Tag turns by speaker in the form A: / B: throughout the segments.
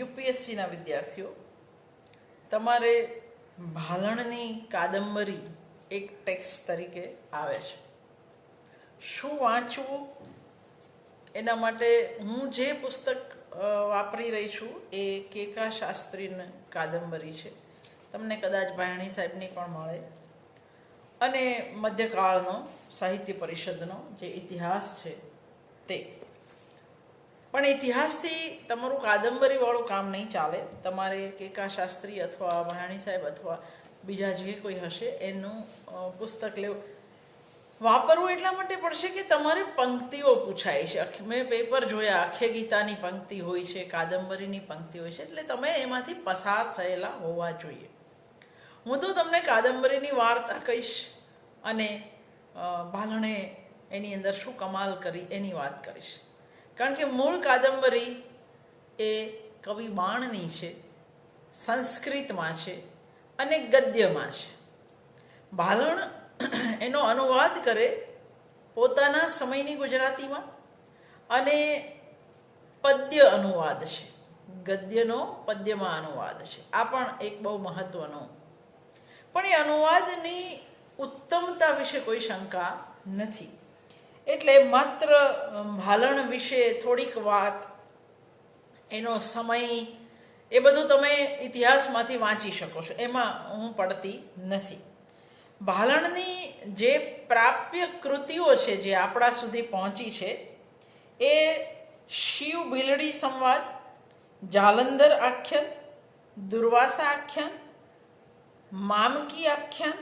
A: યુપીએસસીના વિદ્યાર્થીઓ, તમારે ભાલણની કાદંબરી એક ટેક્સ્ટ તરીકે આવે છે. શું વાંચવું એના માટે હું જે પુસ્તક વાપરી રહી છું એ કેકા શાસ્ત્રીની કાદંબરી છે. તમને કદાચ ભાયણી સાહેબની પણ મળે. અને મધ્યકાળનો સાહિત્ય પરિષદનો જે ઇતિહાસ છે તે. પણ ઇતિહાસથી તમારું કાદંબરીવાળું કામ નહીં ચાલે. તમારે કેકા શાસ્ત્રી અથવા ભાયણી સાહેબ અથવા બીજા જે કોઈ હશે એનું પુસ્તક લેવું. વાપરવું એટલા માટે પડશે કે તમારે પંક્તિઓ પૂછાય છે. મેં પેપર જોયા, આખે ગીતાની પંક્તિ હોય છે, કાદંબરીની પંક્તિ હોય છે, એટલે તમે એમાંથી પસાર થયેલા હોવા જોઈએ. હું તો તમને કાદંબરીની વાર્તા કહીશ અને ભાલણે એની અંદર શું કમાલ કરી એની વાત કરીશ. કારણ કે મૂળ કાદંબરી એ કવિ બાણની છે, સંસ્કૃતમાં છે અને ગદ્યમાં છે. ભાલણ એનો અનુવાદ કરે પોતાના સમયની ગુજરાતીમાં અને પદ્ય અનુવાદ છે, ગદ્યનો પદ્યમાં અનુવાદ છે. આ પણ એક બહુ મહત્વનો. પણ એ અનુવાદની ઉત્તમતા વિશે કોઈ શંકા નથી. એટલે માત્ર ભાલણ વિશે થોડીક વાત, એનો સમય, એ બધું તમે ઇતિહાસમાંથી વાંચી શકો છો, એમાં હું પડતી નથી. ભાલણની જે પ્રાપ્ય કૃતિઓ છે જે આપણા સુધી પહોંચી છે એ શિવ ભીલડી સંવાદ, જાલંધર આખ્યાન, દુર્વાસા આખ્યાન, મામકી આખ્યાન,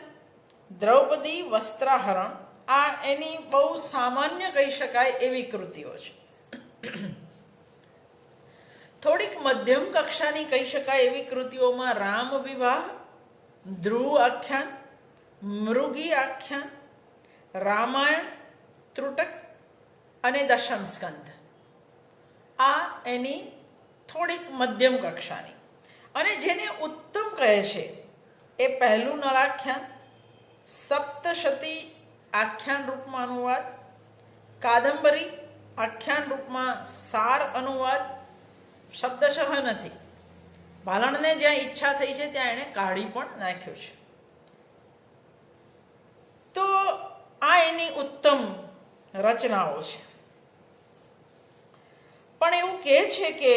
A: દ્રૌપદી વસ્ત્રાહરણ, આ એની બહુ સામાન્ય કહી શકાય એવી કૃતિઓ છે. થોડીક મધ્યમ કક્ષાની કહી શકાય એવી કૃતિઓમાં રામ વિવાહ, ધ્રુવ આખ્યાન, મૃગી આખ્યાન, રામાયણ, ત્રુટક અને દશમ સ્કંધ, આ એની થોડીક મધ્યમ કક્ષાની. અને જેને ઉત્તમ કહે છે એ પહેલું નળાખ્યાન, સપ્તશતી આખ્યાન રૂપમાં અનુવાદ, કાદંબરી આખ્યાન રૂપમાં સાર અનુવાદ, શબ્દશઃ નથી. ભાલણને જ્યાં ઈચ્છા થઈ છે ત્યાં એણે કાઢી પણ નાખ્યું છે. તો આ એની ઉત્તમ રચનાઓ છે. પણ એવું કહે છે કે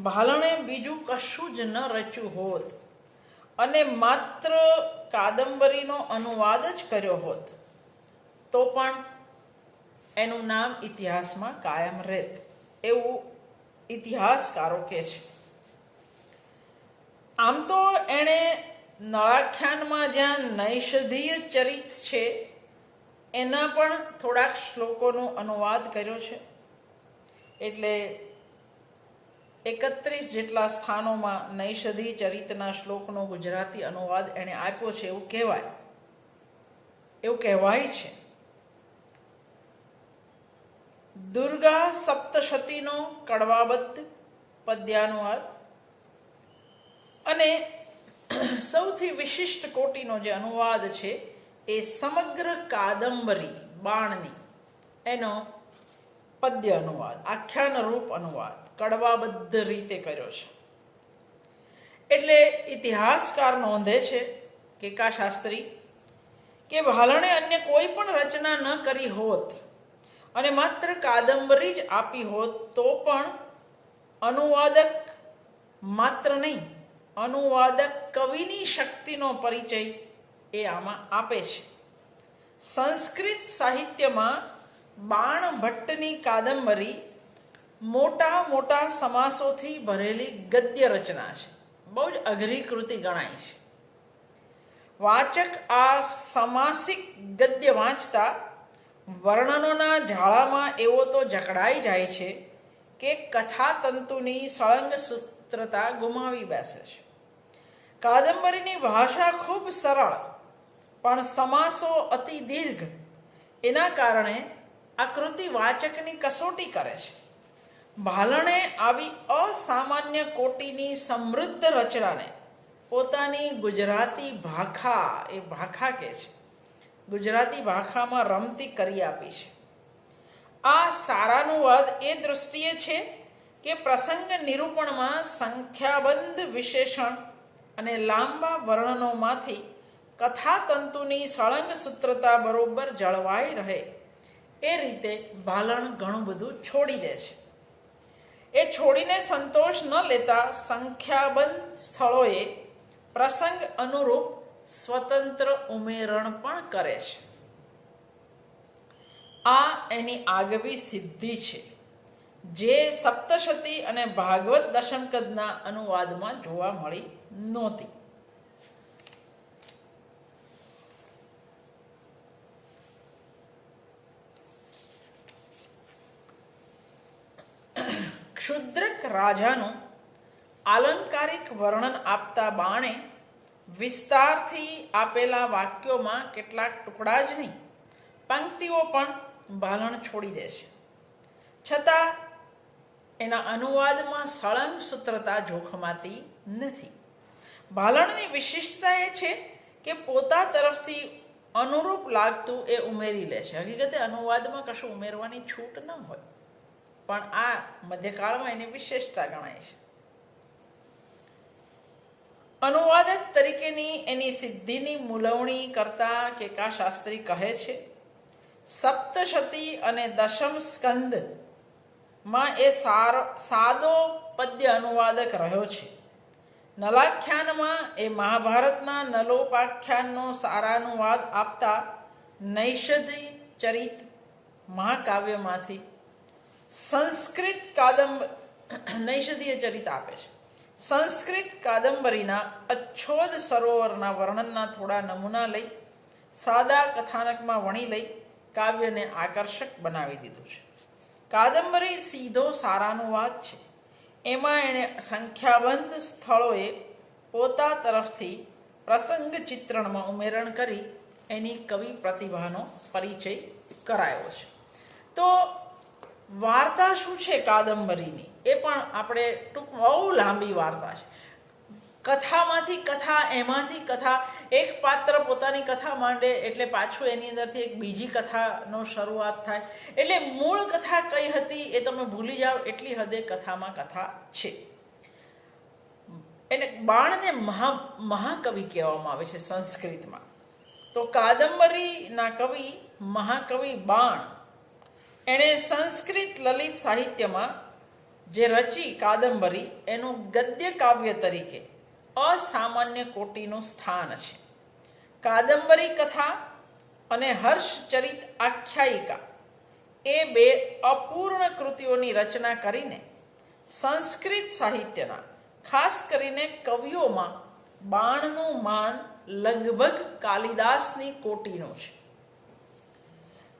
A: ભાલણે બીજું કશું જ ન રચ્યું હોત અને માત્ર કાદંબરીનો અનુવાદ જ કર્યો હોત તો પણ એનું નામ ઇતિહાસમાં કાયમ રહેત, એવું ઇતિહાસકારો કહે છે. આમ તો એણે નળાખ્યાનમાં જ્યાં નૈષધીય ચરિત છે એના પણ થોડાક શ્લોકોનો અનુવાદ કર્યો છે. એટલે 31 જેટલા સ્થાનોમાં નૈષધીય ચરિતના શ્લોકનો ગુજરાતી અનુવાદ એણે આપ્યો છે એવું કહેવાય છે. દુર્ગા સપ્તશતીનો કડવાબદ્ધ પદ્યાનુવાદ અને સૌથી વિશિષ્ટ કોટીનો જે અનુવાદ છે એ સમગ્ર કાદંબરી બાણની એનો પદ્ય અનુવાદ, આખ્યાન રૂપ અનુવાદ કડવાબદ્ધ રીતે કર્યો છે. એટલે ઇતિહાસકાર નોંધે છે કેકા શાસ્ત્રી કે ભાલણે અન્ય કોઈ પણ રચના ન કરી હોત અને માત્ર કાદંબરી જ આપી હોત તો પણ અનુવાદક માત્ર નહીં, અનુવાદક કવિની શક્તિનો પરિચય એ આમાં આપે છે. સંસ્કૃત સાહિત્યમાં બાણ ભટ્ટની કાદંબરી મોટા મોટા સમાસોથી ભરેલી ગદ્ય રચના છે. બહુ જ અઘરી કૃતિ ગણાય છે. વાચક આ સમાસિક ગદ્ય વાંચતા વર્ણનોના ઝાડામાં એવો તો જકડાઈ જાય છે કે કથાતંતુની સળંગ સૂત્રતા ગુમાવી બેસે છે. કાદંબરીની ભાષા ખૂબ સરળ પણ સમાસો અતિ દીર્ઘ. એના કારણે આ કૃતિ વાચકની કસોટી કરે છે. ભાલણે આવી અસામાન્ય કોટીની સમૃદ્ધ રચનાને પોતાની ગુજરાતી ભાખા, એ ભાખા કહે છે, ગુજરાતી ભાષામાં રમતી કરી આપી છે. આ સારાનુવાદ એ દૃષ્ટિએ છે કે પ્રસંગ નિરૂપણમાં સંખ્યાબંધ વિશેષણ અને લાંબા વર્ણનોમાંથી કથાતંતુની સળંગ સૂત્રતા બરોબર જળવાઈ રહે એ રીતે ભાલણ ઘણું બધું છોડી દે છે. એ છોડીને સંતોષ ન લેતા સંખ્યાબંધ સ્થળોએ પ્રસંગ અનુરૂપ સ્વતંત્ર ઉમેરણ પણ કરે છે. આ એની આગવી સિદ્ધિ છે, જે સપ્તશતી અને ભાગવત દશમકદના અનુવાદમાં જોવા મળી નહોતી. ક્ષુદ્રક રાજાનું આલંકારિક વર્ણન આપતા બાણે વિસ્તારથી આપેલા વાક્યોમાં કેટલાક ટુકડા જ નહીં, પંક્તિઓ પણ ભાલણ છોડી દે છે. છતાં એના અનુવાદમાં સળંગ સૂત્રતા જોખમાતી નથી. ભાલણની વિશિષ્ટતા એ છે કે પોતા તરફથી અનુરૂપ લાગતું એ ઉમેરી લે છે. હકીકતે અનુવાદમાં કશું ઉમેરવાની છૂટ ન હોય, પણ આ મધ્યકાળમાં એની વિશેષતા ગણાય છે. અનુવાદક તરીકેની એની સિદ્ધિની મૂલવણી કરતા કેકાશાસ્ત્રી કહે છે, સપ્તશતી અને દશમ સ્કંદમાં એ સાદો પદ્ય અનુવાદક રહ્યો છે. નલાખ્યાનમાં એ મહાભારતના નલોપાખ્યાનનો સારાનુવાદ આપતા નૈષધિ ચરિત મહાકાવ્યમાંથી નૈષધીય ચરિત આપે છે. સંસ્કૃત કાદંબરીના અચ્છોદ સરોવરના વર્ણનના થોડા નમૂના લઈ સાદા કથાનકમાં વણી લઈ કાવ્યને આકર્ષક બનાવી દીધું છે. કાદંબરી સીધો સારાનુવાદ છે. એમાં એણે સંખ્યાબંધ સ્થળોએ પોતા તરફથી પ્રસંગ ચિત્રણમાં ઉમેરણ કરી એની કવિ પ્રતિભાનો પરિચય કરાયો છે. તો વાર્તા શું છે કાદંબરીની, એ પણ આપણે ટૂંકમાં બહુ લાંબી વાર્તા છે. કથામાંથી કથા, એમાંથી કથા, એક પાત્ર પોતાની કથા માંડે એટલે પાછું એની અંદરથી એક બીજી કથાનો શરૂઆત થાય. એટલે મૂળ કથા કઈ હતી એ તમે ભૂલી જાઓ એટલી હદે કથામાં કથા છે. એને બાણને મહાકવિ કહેવામાં આવે છે સંસ્કૃતમાં. તો કાદંબરીના કવિ મહાકવિ બાણ એણે સંસ્કૃત લલિત સાહિત્યમાં જે રચી કાદંબરી એનું ગદ્ય કાવ્ય તરીકે અસામાન્ય કોટીનું સ્થાન છે. કાદંબરી કથા અને હર્ષચરિત આખ્યાયિકા એ બે અપૂર્ણ કૃતિઓની રચના કરીને સંસ્કૃત સાહિત્યના ખાસ કરીને કવિઓમાં બાણનું માન લગભગ કાલિદાસની કોટીનું છે.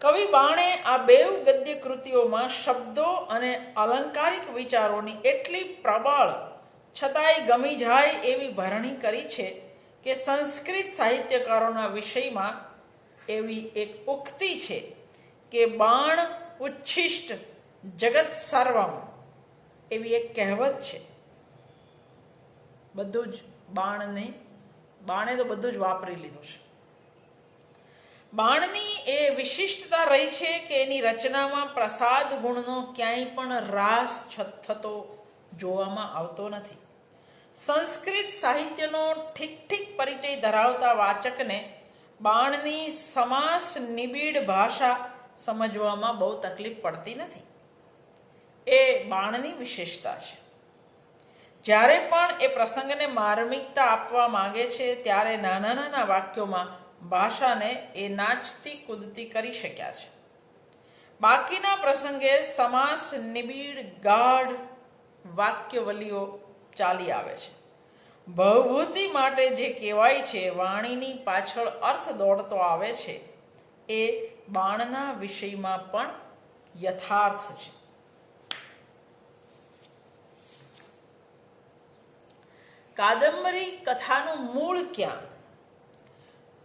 A: કવિ બાણે આ બેઉ ગદ્ય કૃતિઓમાં શબ્દો અને અલંકારિક વિચારોની એટલી પ્રબળ છતાંય ગમી જાય એવી ભરણી કરી છે કે સંસ્કૃત સાહિત્યકારોના વિષયમાં એવી એક ઉક્તિ છે કે બાણ ઉચ્છિષ્ટ જગત સર્વમ, એવી એક કહેવત છે. બધું જ બાણે તો બધું જ વાપરી લીધું છે. બાણની એ વિશિષ્ટતા રહી છે કે એની રચનામાં પ્રસાદ ગુણનો ક્યાંય પણ રાસ થતો જોવામાં આવતો નથી. સંસ્કૃત સાહિત્યનો ઠીક ઠીક પરિચય ધરાવતા વાચકને બાણની સમાસ નિબીડ ભાષા સમજવામાં બહુ તકલીફ પડતી નથી. એ બાણની વિશેષતા છે. જ્યારે પણ એ પ્રસંગને માર્મિકતા આપવા માંગે છે ત્યારે નાના નાના વાક્યોમાં ભાષાને એ નાચતી કૂદતી કરી શક્યા છે. બાકીના પ્રસંગે સમાસ નિબીડ ગાઢ વાક્યવલીઓ ચાલી આવે છે. ભવભૂતિ માટે જે કહેવાય છે, વાણીની પાછળ અર્થ દોડતો આવે છે, એ બાણના વિષયમાં પણ યથાર્થ છે. કાદંબરી કથાનું મૂળ ક્યાં?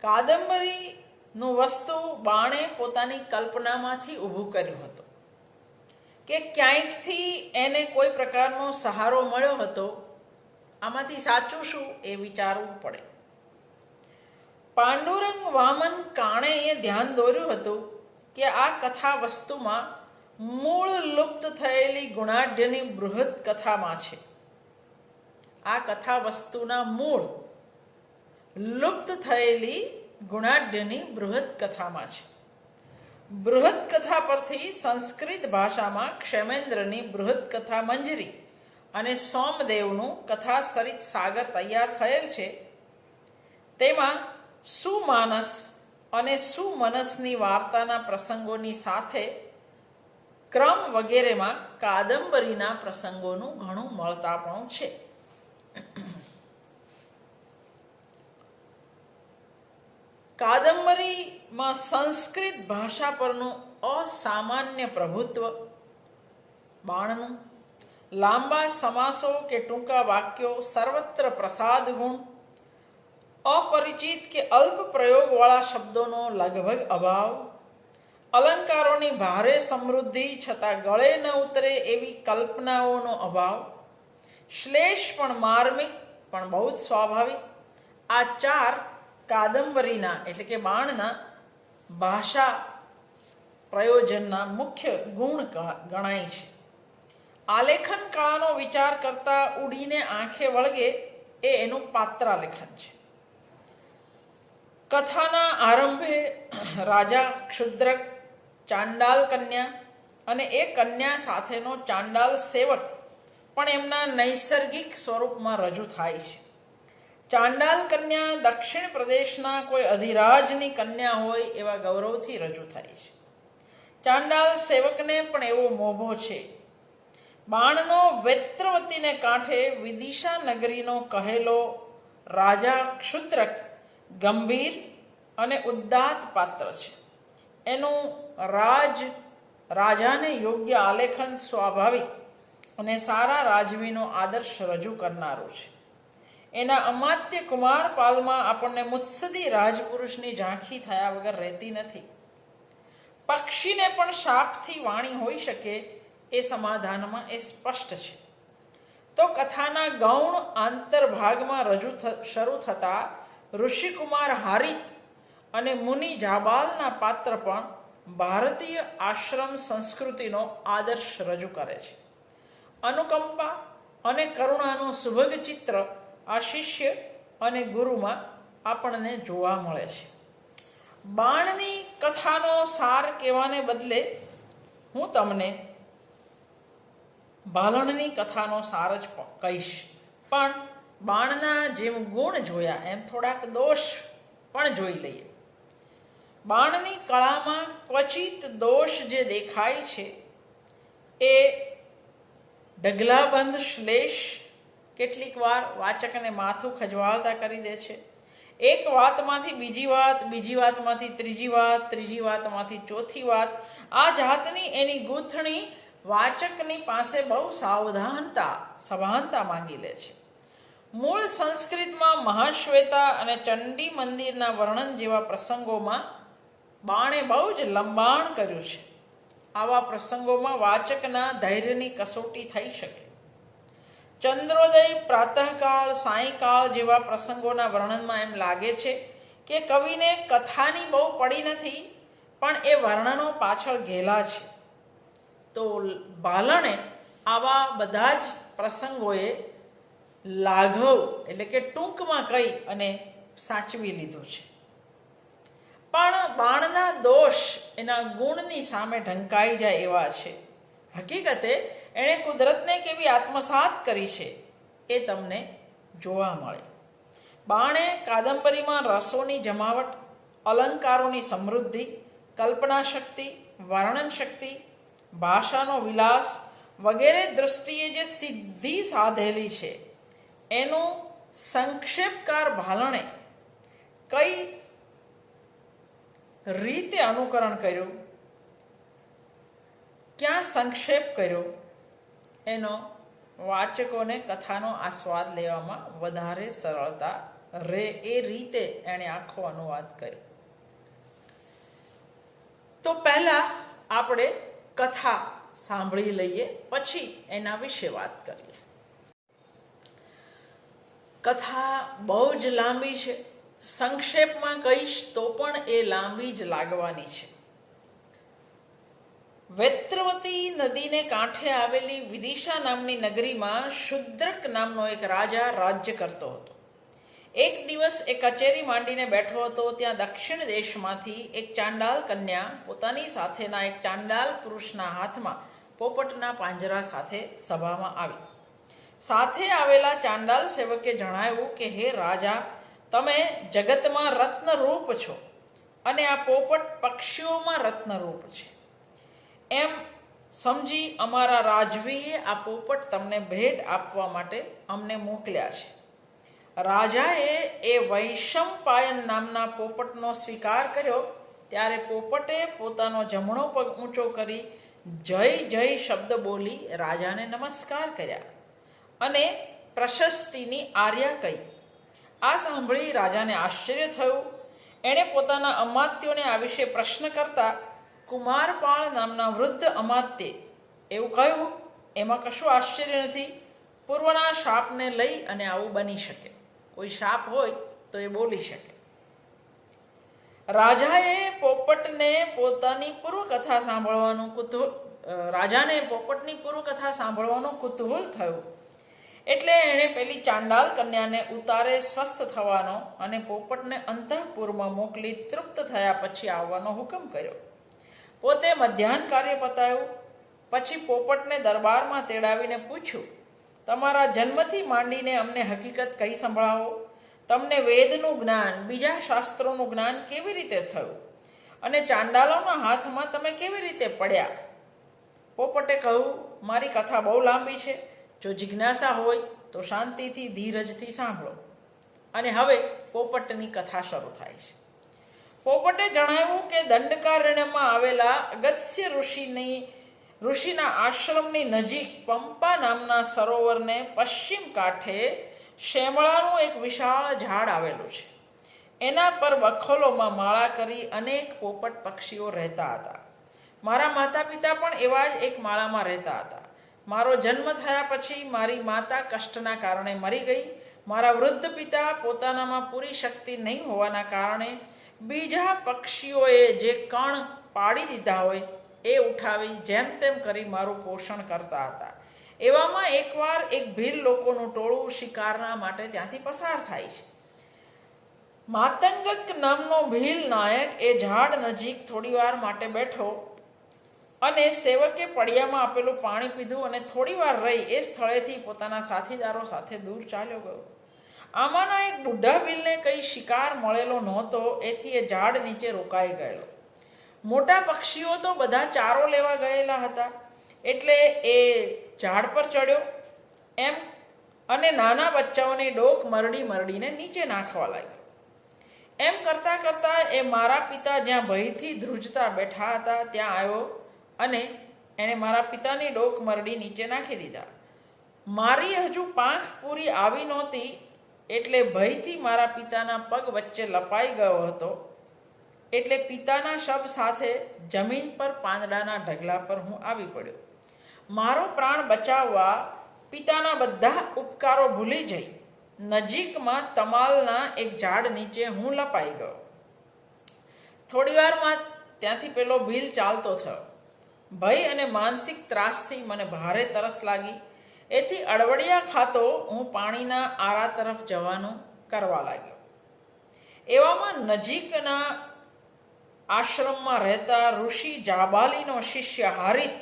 A: કાદંબરીનું વસ્તુ બાણે પોતાની કલ્પનામાંથી ઊભું કર્યું હતું કે ક્યાંકથી એને કોઈ પ્રકારનો સહારો મળ્યો હતો. આમાંથી સાચું શું એ વિચારવું પડે. પાંડુરંગ વામન કાણે એ ધ્યાન દોર્યું હતું કે આ કથા વસ્તુમાં મૂળ લુપ્ત થયેલી ગુણાઢ્યની બૃહદ કથામાં છે. આ કથા વસ્તુના મૂળ લુપ્ત થયેલી ગુણાઢ્યની બૃહદ કથામાં છે. બૃહદ કથા પરથી સંસ્કૃત ભાષામાં ક્ષેમેન્દ્રની બૃહદ કથા મંજરી અને સોમદેવનું કથા સરિત સાગર તૈયાર થયેલ છે. તેમાં સુમાનસ અને સુમનસની વાર્તાના પ્રસંગોની સાથે ક્રમ વગેરેમાં કાદંબરીના પ્રસંગોનું ઘણું મળતાપણું છે. કાદંબરીમાં સંસ્કૃત ભાષા પરનું અસામાન્ય પ્રભુત્વ, બાણનું, લાંબા સમાસો કે ટૂંકા વાક્યો, સર્વત્ર પ્રસાદ ગુણ, અપરિચિત કે અલ્પ પ્રયોગવાળા શબ્દોનો લગભગ અભાવ, અલંકારોની ભારે સમૃદ્ધિ છતાં ગળે ન ઉતરે એવી કલ્પનાઓનો અભાવ, શ્લેષ પણ માર્મિક પણ બહુ જ સ્વાભાવિક, આ ચાર કાદંબરીના એટલે કે બાણના ભાષા પ્રયોજનના મુખ્ય ગુણ ગણાય છે. આલેખન કળાનો વિચાર કરતા ઉડીને આંખે વળગે એ એનું પાત્રાલેખન છે. કથાના આરંભે રાજા ક્ષુદ્રક, ચાંડાલ કન્યા અને એ કન્યા સાથેનો ચાંડાલ સેવક પણ એમના નૈસર્ગિક સ્વરૂપમાં રજૂ થાય છે. ચાંડાલ કન્યા દક્ષિણ પ્રદેશના કોઈ અધિરાજની કન્યા હોય એવા ગૌરવથી રજૂ થાય છે. ચાંડાલ સેવકને પણ એવો મોભો છે. બાણનો વૈત્રવતીને કાંઠે વિદિશા નગરીનો કહેલો રાજા ક્ષુદ્રક ગંભીર અને ઉદ્દાત પાત્ર છે. એનું રાજાને યોગ્ય આલેખન સ્વાભાવિક અને સારા રાજવીનો આદર્શ રજૂ કરનારું છે. એના અમાત્ય કુમારપાલમાં આપણને મુત્સદી રાજપુરુષની ઝાંખી થયા વગર રહેતી નથી. પક્ષીને પણ શાપથી વાણી હોઈ શકે એ સમાધાનમાં એ સ્પષ્ટ છે. તો કથાના ગૌણ આંતરભાગમાં શરૂ થતા ઋષિકુમાર હારિત અને મુનિ જાબાલના પાત્ર પણ ભારતીય આશ્રમ સંસ્કૃતિનો આદર્શ રજૂ કરે છે. અનુકંપા અને કરુણાનું સુભગ ચિત્ર આ શિષ્ય અને ગુરુમાં આપણને જોવા મળે છે. બાણની કથાનો સાર કહેવાને બદલે હું તમને ભાલણની કથાનો સાર જ કહીશ. પણ બાણના જેમ ગુણ જોયા એમ થોડાક દોષ પણ જોઈ લઈએ. બાણની કળામાં ક્વચિત દોષ જે દેખાય છે એ ઢગલાબંધ શ્લેષ કેટલીક વાર વાચકને માથું ખજવાળતા કરી દે છે. એક વાતમાંથી બીજી વાત, બીજી વાતમાંથી ત્રીજી વાત, ત્રીજી વાતમાંથી ચોથી વાત, આ જાતની એની ગૂંથણી વાચકની પાસે બહુ સભાનતા માંગી લે છે. મૂળ સંસ્કૃતમાં મહાશ્વેતા અને ચંડી મંદિરના વર્ણન જેવા પ્રસંગોમાં બાણે બહુ જ લંબાણ કર્યું છે. આવા પ્રસંગોમાં વાચકના ધૈર્યની કસોટી થઈ શકે. ચંદ્રોદય, પ્રાતઃકાળ, સાંયકાળ જેવા પ્રસંગોના વર્ણનમાં એમ લાગે છે કે કવિને કથાની બહુ પડી નથી, પણ એ વર્ણનો પાછળ ઘેલા છે. તો ભાલણે આવા બધા જ પ્રસંગોએ લાઘવ એટલે કે ટૂંકમાં કહી અને સાચવી લીધું છે. પણ બાણના દોષ એના ગુણની સામે ઢંકાઈ જાય એવા છે. હકીકતે એણે કુદરતને કેવી આત્મસાત કરી છે એ તમને જોવા મળે. બાણે કાદંબરીમાં રસોની જમાવટ, અલંકારોની સમૃદ્ધિ, કલ્પના શક્તિ, વર્ણન શક્તિ, ભાષાનો વિલાસ વગેરે દૃષ્ટિએ જે સિદ્ધિ સાધેલી છે એનું સંક્ષેપકાર ભાલણે કઈ રીતે અનુકરણ કર્યું, ક્યાં સંક્ષેપ કર્યો, એનો વાચકોને કથાનો આસ્વાદ લેવામાં વધારે સરળતા રહે એ રીતે એણે આખો અનુવાદ કર્યો. તો પહેલા આપણે કથા સાંભળી લઈએ, પછી એના વિશે વાત કરીએ. કથા બહુ જ લાંબી છે. સંક્ષેપમાં કહીશ તો પણ એ લાંબી જ લાગવાની છે. વેત્રવતી નદીને કાંઠે આવેલી વિદિશા નામની નગરીમાં શુદ્રક નામનો એક રાજા રાજ્ય કરતો હતો. એક દિવસ એ કચેરી માંડીને બેઠો હતો. ત્યાં દક્ષિણ દેશમાંથી એક ચાંડાલ કન્યા પોતાની સાથેના એક ચાંડાલ પુરુષના હાથમાં પોપટના પાંજરા સાથે સભામાં આવી. સાથે આવેલા ચાંડાલ સેવકે જણાવ્યું કે હે રાજા, તમે જગતમાં રત્નરૂપ છો અને આ પોપટ પક્ષીઓમાં રત્નરૂપ છે. એમ સમજી અમારા રાજવીએ આ પોપટ તમને ભેટ આપવા માટે અમને મોકલ્યા છે. રાજાએ એ વૈશંપાયન નામના પોપટનો સ્વીકાર કર્યો. ત્યારે પોપટે પોતાનો જમણો પગ ઊંચો કરી જય જય શબ્દ બોલી રાજાને નમસ્કાર કર્યા અને પ્રશસ્તિની આર્યા કહી. આ સાંભળી રાજાને આશ્ચર્ય થયું. એણે પોતાના અમાત્યોને આ વિશે પ્રશ્ન કરતા કુમારપાળ નામના વૃદ્ધ અમાત્યે એવું કહ્યું, એમાં કશું આશ્ચર્ય નથી. પૂર્વના શાપને લઈ અને આવું બની શકે. કોઈ શાપ હોય તો એ બોલી શકે. રાજાને પોપટની પૂર્વકથા સાંભળવાનું કુતૂહલ થયું. એટલે એણે પેલી ચાંડાલ કન્યાને ઉતારે સ્વસ્થ થવાનો અને પોપટને અંતઃપુરમાં મોકલી તૃપ્ત થયા પછી આવવાનો હુકમ કર્યો. પોતે મધ્યાહન કાર્ય પતાવ્યું. પછી પોપટને દરબારમાં તેડાવીને પૂછ્યું, તમારા જન્મથી માંડીને અમને હકીકત કહી સંભળાવો. તમને વેદનું જ્ઞાન, બીજા શાસ્ત્રોનું જ્ઞાન કેવી રીતે થયું અને ચાંડાલોના હાથમાં તમે કેવી રીતે પડ્યા? પોપટે કહ્યું, મારી કથા બહુ લાંબી છે. જો જિજ્ઞાસા હોય તો શાંતિથી ધીરજથી સાંભળો. અને હવે પોપટની કથા શરૂ થાય છે. પોપટે જણાવ્યું કે દંડકારણ્યમાં આવેલા અગસ્ત્ય ઋષિના આશ્રમની નજીક પંપા નામના સરોવરને પશ્ચિમ કાંઠે શેમળાનું એક વિશાળ ઝાડ આવેલું છે. એના પર બખોલોમાં માળા કરી અનેક પોપટ પક્ષીઓ રહેતા હતા. મારા માતા પિતા પણ એવા જ એક માળામાં રહેતા હતા. મારો જન્મ થયા પછી મારી માતા કષ્ટના કારણે મરી ગઈ. મારા વૃદ્ધ પિતા પોતાનામાં પૂરી શક્તિ નહીં હોવાના કારણે બીજા પક્ષીઓએ જે કણ પાડી દીધા હોય એ ઉઠાવી જેમ તેમ કરી મારું પોષણ કરતા હતા. એવામાં એકવાર એક ભીલ લોકોનું ટોળું શિકારના માટે ત્યાંથી પસાર થાય છે. માતંગક નામનો ભીલ નાયક એ ઝાડ નજીક થોડીવાર માટે બેઠો અને સેવકે પડિયામાં આપેલું પાણી પીધું અને થોડીવાર રહી એ સ્થળેથી પોતાના સાથીદારો સાથે દૂર ચાલ્યો ગયો. આમાંના એક બુઢા ભીલને કંઈ શિકાર મળેલો નહોતો. એથી એ ઝાડ નીચે રોકાઈ ગયેલો. મોટા પક્ષીઓ તો બધા ચારો લેવા ગયેલા હતા એટલે એ ઝાડ પર ચડ્યો એમ અને નાના બચ્ચાઓની ડોક મરડીને નીચે નાખવા લાગ્યો. એમ કરતાં કરતાં એ મારા પિતા જ્યાં ભયથી ધ્રુજતા બેઠા હતા ત્યાં આવ્યો અને એણે મારા પિતાની ડોક મરડી નીચે નાખી દીધા. મારી હજુ પાંખ પૂરી આવી નહોતી એટલે ભયથી મારા પિતાના પગ વચ્ચે લપાઈ ગયો હતો. એટલે પિતાના શબ સાથે જમીન પર પાંદડાના ઢગલા પર હું આવી પડ્યો. મારો પ્રાણ બચાવવા પિતાના બધા ઉપકારો ભૂલી જઈ નજીકમાં તમાલના એક ઝાડ નીચે હું લપાઈ ગયો. થોડીવારમાં ત્યાંથી પેલો ભીલ ચાલતો થયો. ભય અને માનસિક ત્રાસથી મને ભારે તરસ લાગી. એથી અડવડિયા ખાતો હું પાણીના આરા તરફ જવાનું કરવા લાગ્યો. એવામાં નજીકના આશ્રમમાં રહેતા ઋષિ જાબાલીનો શિષ્ય હારિત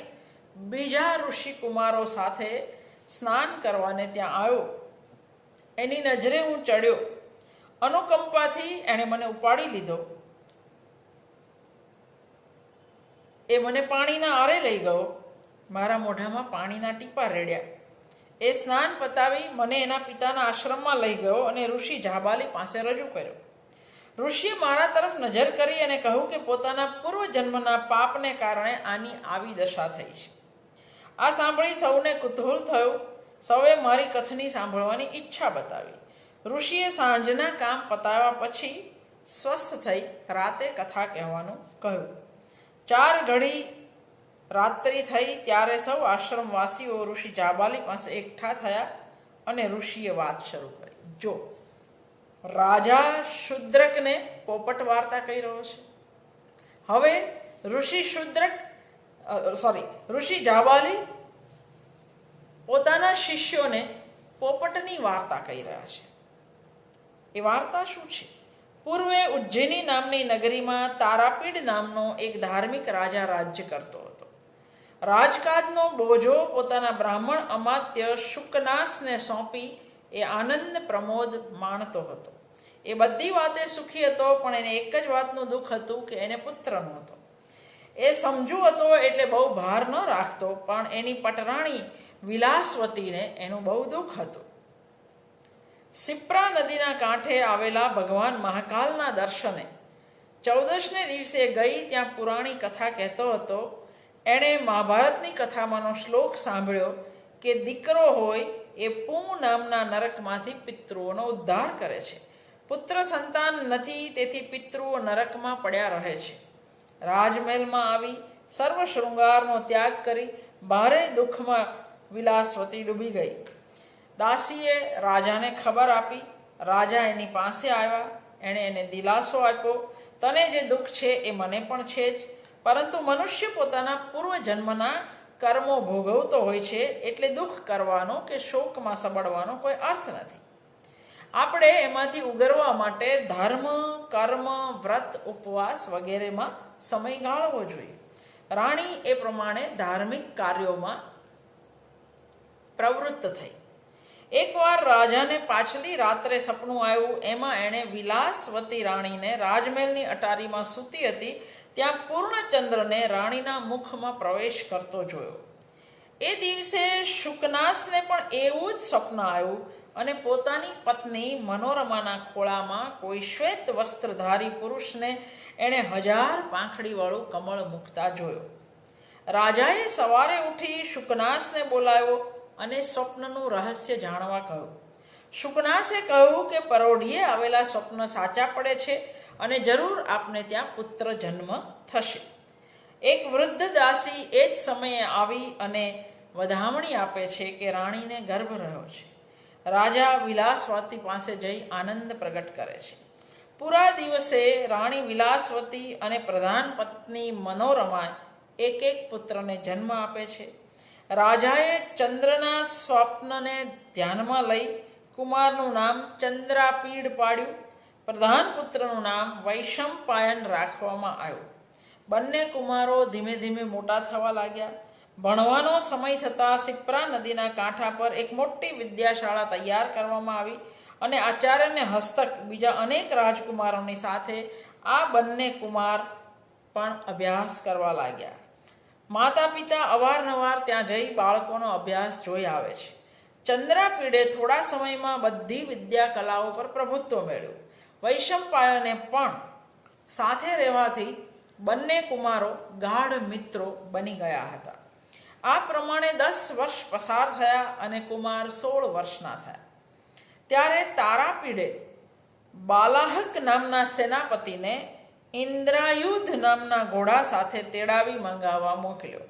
A: બીજા ઋષિકુમારો સાથે સ્નાન કરવાને ત્યાં આવ્યો. એની નજરે હું ચડ્યો. અનુકંપાથી એણે મને ઉપાડી લીધો. એ મને પાણીના આરે લઈ ગયો. મારા મોઢામાં પાણીના ટીપા રેડ્યા. એ સ્નાન પતાવી મને એના પિતાના આશ્રમમાં લઈ ગયો અને ઋષિ જાબાલી પાસે રજૂ કર્યો. ઋષિએ મારા તરફ નજર કરી અને કહ્યું કે પોતાના પૂર્વજન્મના પાપને કારણે આની આવી દશા થઈ છે. આ સાંભળી સૌને કુતૂહલ થયું. સૌએ મારી કથની સાંભળવાની ઈચ્છા બતાવી. ઋષિએ સાંજના કામ પતાવ્યા પછી સ્વસ્થ થઈ રાતે કથા કહેવાનું કહ્યું. 4 ઘડી રાત્રિ થઈ ત્યારે સૌ આશ્રમવાસીઓ ઋષિ જાબાલી પાસે એકઠા થયા અને ઋષિએ વાત શરૂ કરી. જો રાજા શુદ્રકને પોપટ વાર્તા કહી રહ્યો છે. હવે ઋષિ શુદ્રક ઋષિ જાબાલી પોતાના શિષ્યોને પોપટની વાર્તા કહી રહ્યા છે. એ વાર્તા શું છે? પૂર્વે ઉજ્જૈની નામની નગરીમાં તારાપીડ નામનો એક ધાર્મિક રાજા રાજ્ય કરતો હતો. રાજકાજનો બોજો પોતાના બ્રાહ્મણ અમાત્ય શુકનાસને સોંપી એ આનંદ પ્રમોદ માણતો હતો. એ બધી વાતે સુખી હતો, પણ એને એક જ વાતનું દુઃખ હતું કે એને પુત્ર નહોતો. એ સમજુ હતો એટલે બહુ ભાર ન રાખતો, પણ એની પટરાણી વિલાસવતીને એનું બહુ દુઃખ હતું. સિપ્રા નદીના કાંઠે આવેલા ભગવાન મહાકાલના દર્શને 14ને દિવસે ગઈ ત્યાં પુરાણી કથા કહેતો હતો. એણે મહાભારતની કથામાંનો શ્લોક સાંભળ્યો કે દીકરો હોય એ પૂ નામના નરકમાંથી પિતૃઓનો ઉદ્ધાર કરે છે. પુત્ર સંતાન નથી, તેથી પિતૃઓ નરકમાં પડ્યા રહે છે. રાજમહેલમાં આવી સર્વ શૃંગારનો ત્યાગ કરી ભારે દુઃખમાં વિલાસવતી ડૂબી ગઈ. દાસીએ રાજાને ખબર આપી. રાજા એની પાસે આવ્યા. એણે એને દિલાસો આપ્યો, તને જે દુઃખ છે એ મને પણ છે જ, પરંતુ મનુષ્ય પોતાના પૂર્વજન્મના કર્મો ભોગવતો હોય છે, એટલે દુઃખ કરવાનો કે શોકમાં સબળવાનો કોઈ અર્થ નથી. આપણે એમાંથી ઉગરવા માટે ધર્મ, કર્મ, વ્રત, ઉપવાસ વગેરેમાં સમય ગાળવો જોઈએ. રાણી એ પ્રમાણે ધાર્મિક કાર્યોમાં પ્રવૃત્ત થઈ. એકવાર રાજાને પાછલી રાત્રે સપનું આવ્યું. એમાં એણે વિલાસવતી રાણીને રાજમહેલની અટારીમાં સૂતી હતી ત્યાં પૂર્ણચંદ્રને રાણીના મુખમાં પ્રવેશ કરતો જોયો. એ દિવસે શુકનાસને પણ એવું જ સ્વપ્ન આવ્યું અને પોતાની પત્ની મનોરમાના ખોળામાં કોઈ શ્વેત વસ્ત્રધારી પુરુષને એણે 1000 પાંખડીવાળું કમળ મૂકતા જોયો. રાજાએ સવારે ઉઠી શુકનાસને બોલાવ્યો અને સ્વપ્નનું રહસ્ય જાણવા કહ્યું. શુકનાસે કહ્યું કે પરોઢીએ આવેલા સ્વપ્ન સાચા પડે છે અને જરૂર આપને ત્યાં પુત્ર જન્મ થશે. એક વૃદ્ધ દાસી એ જ સમયે આવી અને વધામણી આપે છે કે રાણીને ગર્ભ રહ્યો છે. રાજા વિલાસવતી પાસે જઈ આનંદ પ્રગટ કરે છે. પૂરા દિવસે રાણી વિલાસવતી અને પ્રધાન પત્ની મનોરમા એક એક પુત્રને જન્મ આપે છે. રાજાએ ચંદ્રના સ્વપ્નને ધ્યાનમાં લઈ કુમારનું નામ ચંદ્રાપીડ પાડ્યું. પ્રધાન પુત્રનું નામ વૈશંપાયન રાખવામાં આવ્યું. બંને કુમારો ધીમે ધીમે મોટા થવા લાગ્યા. ભણવાનો સમય થતાં સિપ્રા નદીના કાંઠા પર એક મોટી વિદ્યાશાળા તૈયાર કરવામાં આવી અને આચાર્યને હસ્તક બીજા અનેક રાજકુમારોની સાથે આ બંને કુમાર પણ અભ્યાસ કરવા લાગ્યા. માતા પિતા અવારનવાર ત્યાં જઈ બાળકોનો અભ્યાસ જોઈ આવે છે. ચંદ્રાપીડે થોડા સમયમાં બધી વિદ્યા કલાઓ પર પ્રભુત્વ મેળવ્યું. વૈશંપાયને પણ સાથે રહેવાથી બંને કુમારો ગાઢ મિત્રો બની ગયા હતા. આ પ્રમાણે 10 વર્ષ પસાર થયા અને કુમાર 16 વર્ષના થયા. ત્યારે તારાપીડે બાલાહક નામના સેનાપતિને ઇન્દ્રાયુધ નામના ઘોડા સાથે તેડાવી મંગાવવા મોકલ્યો.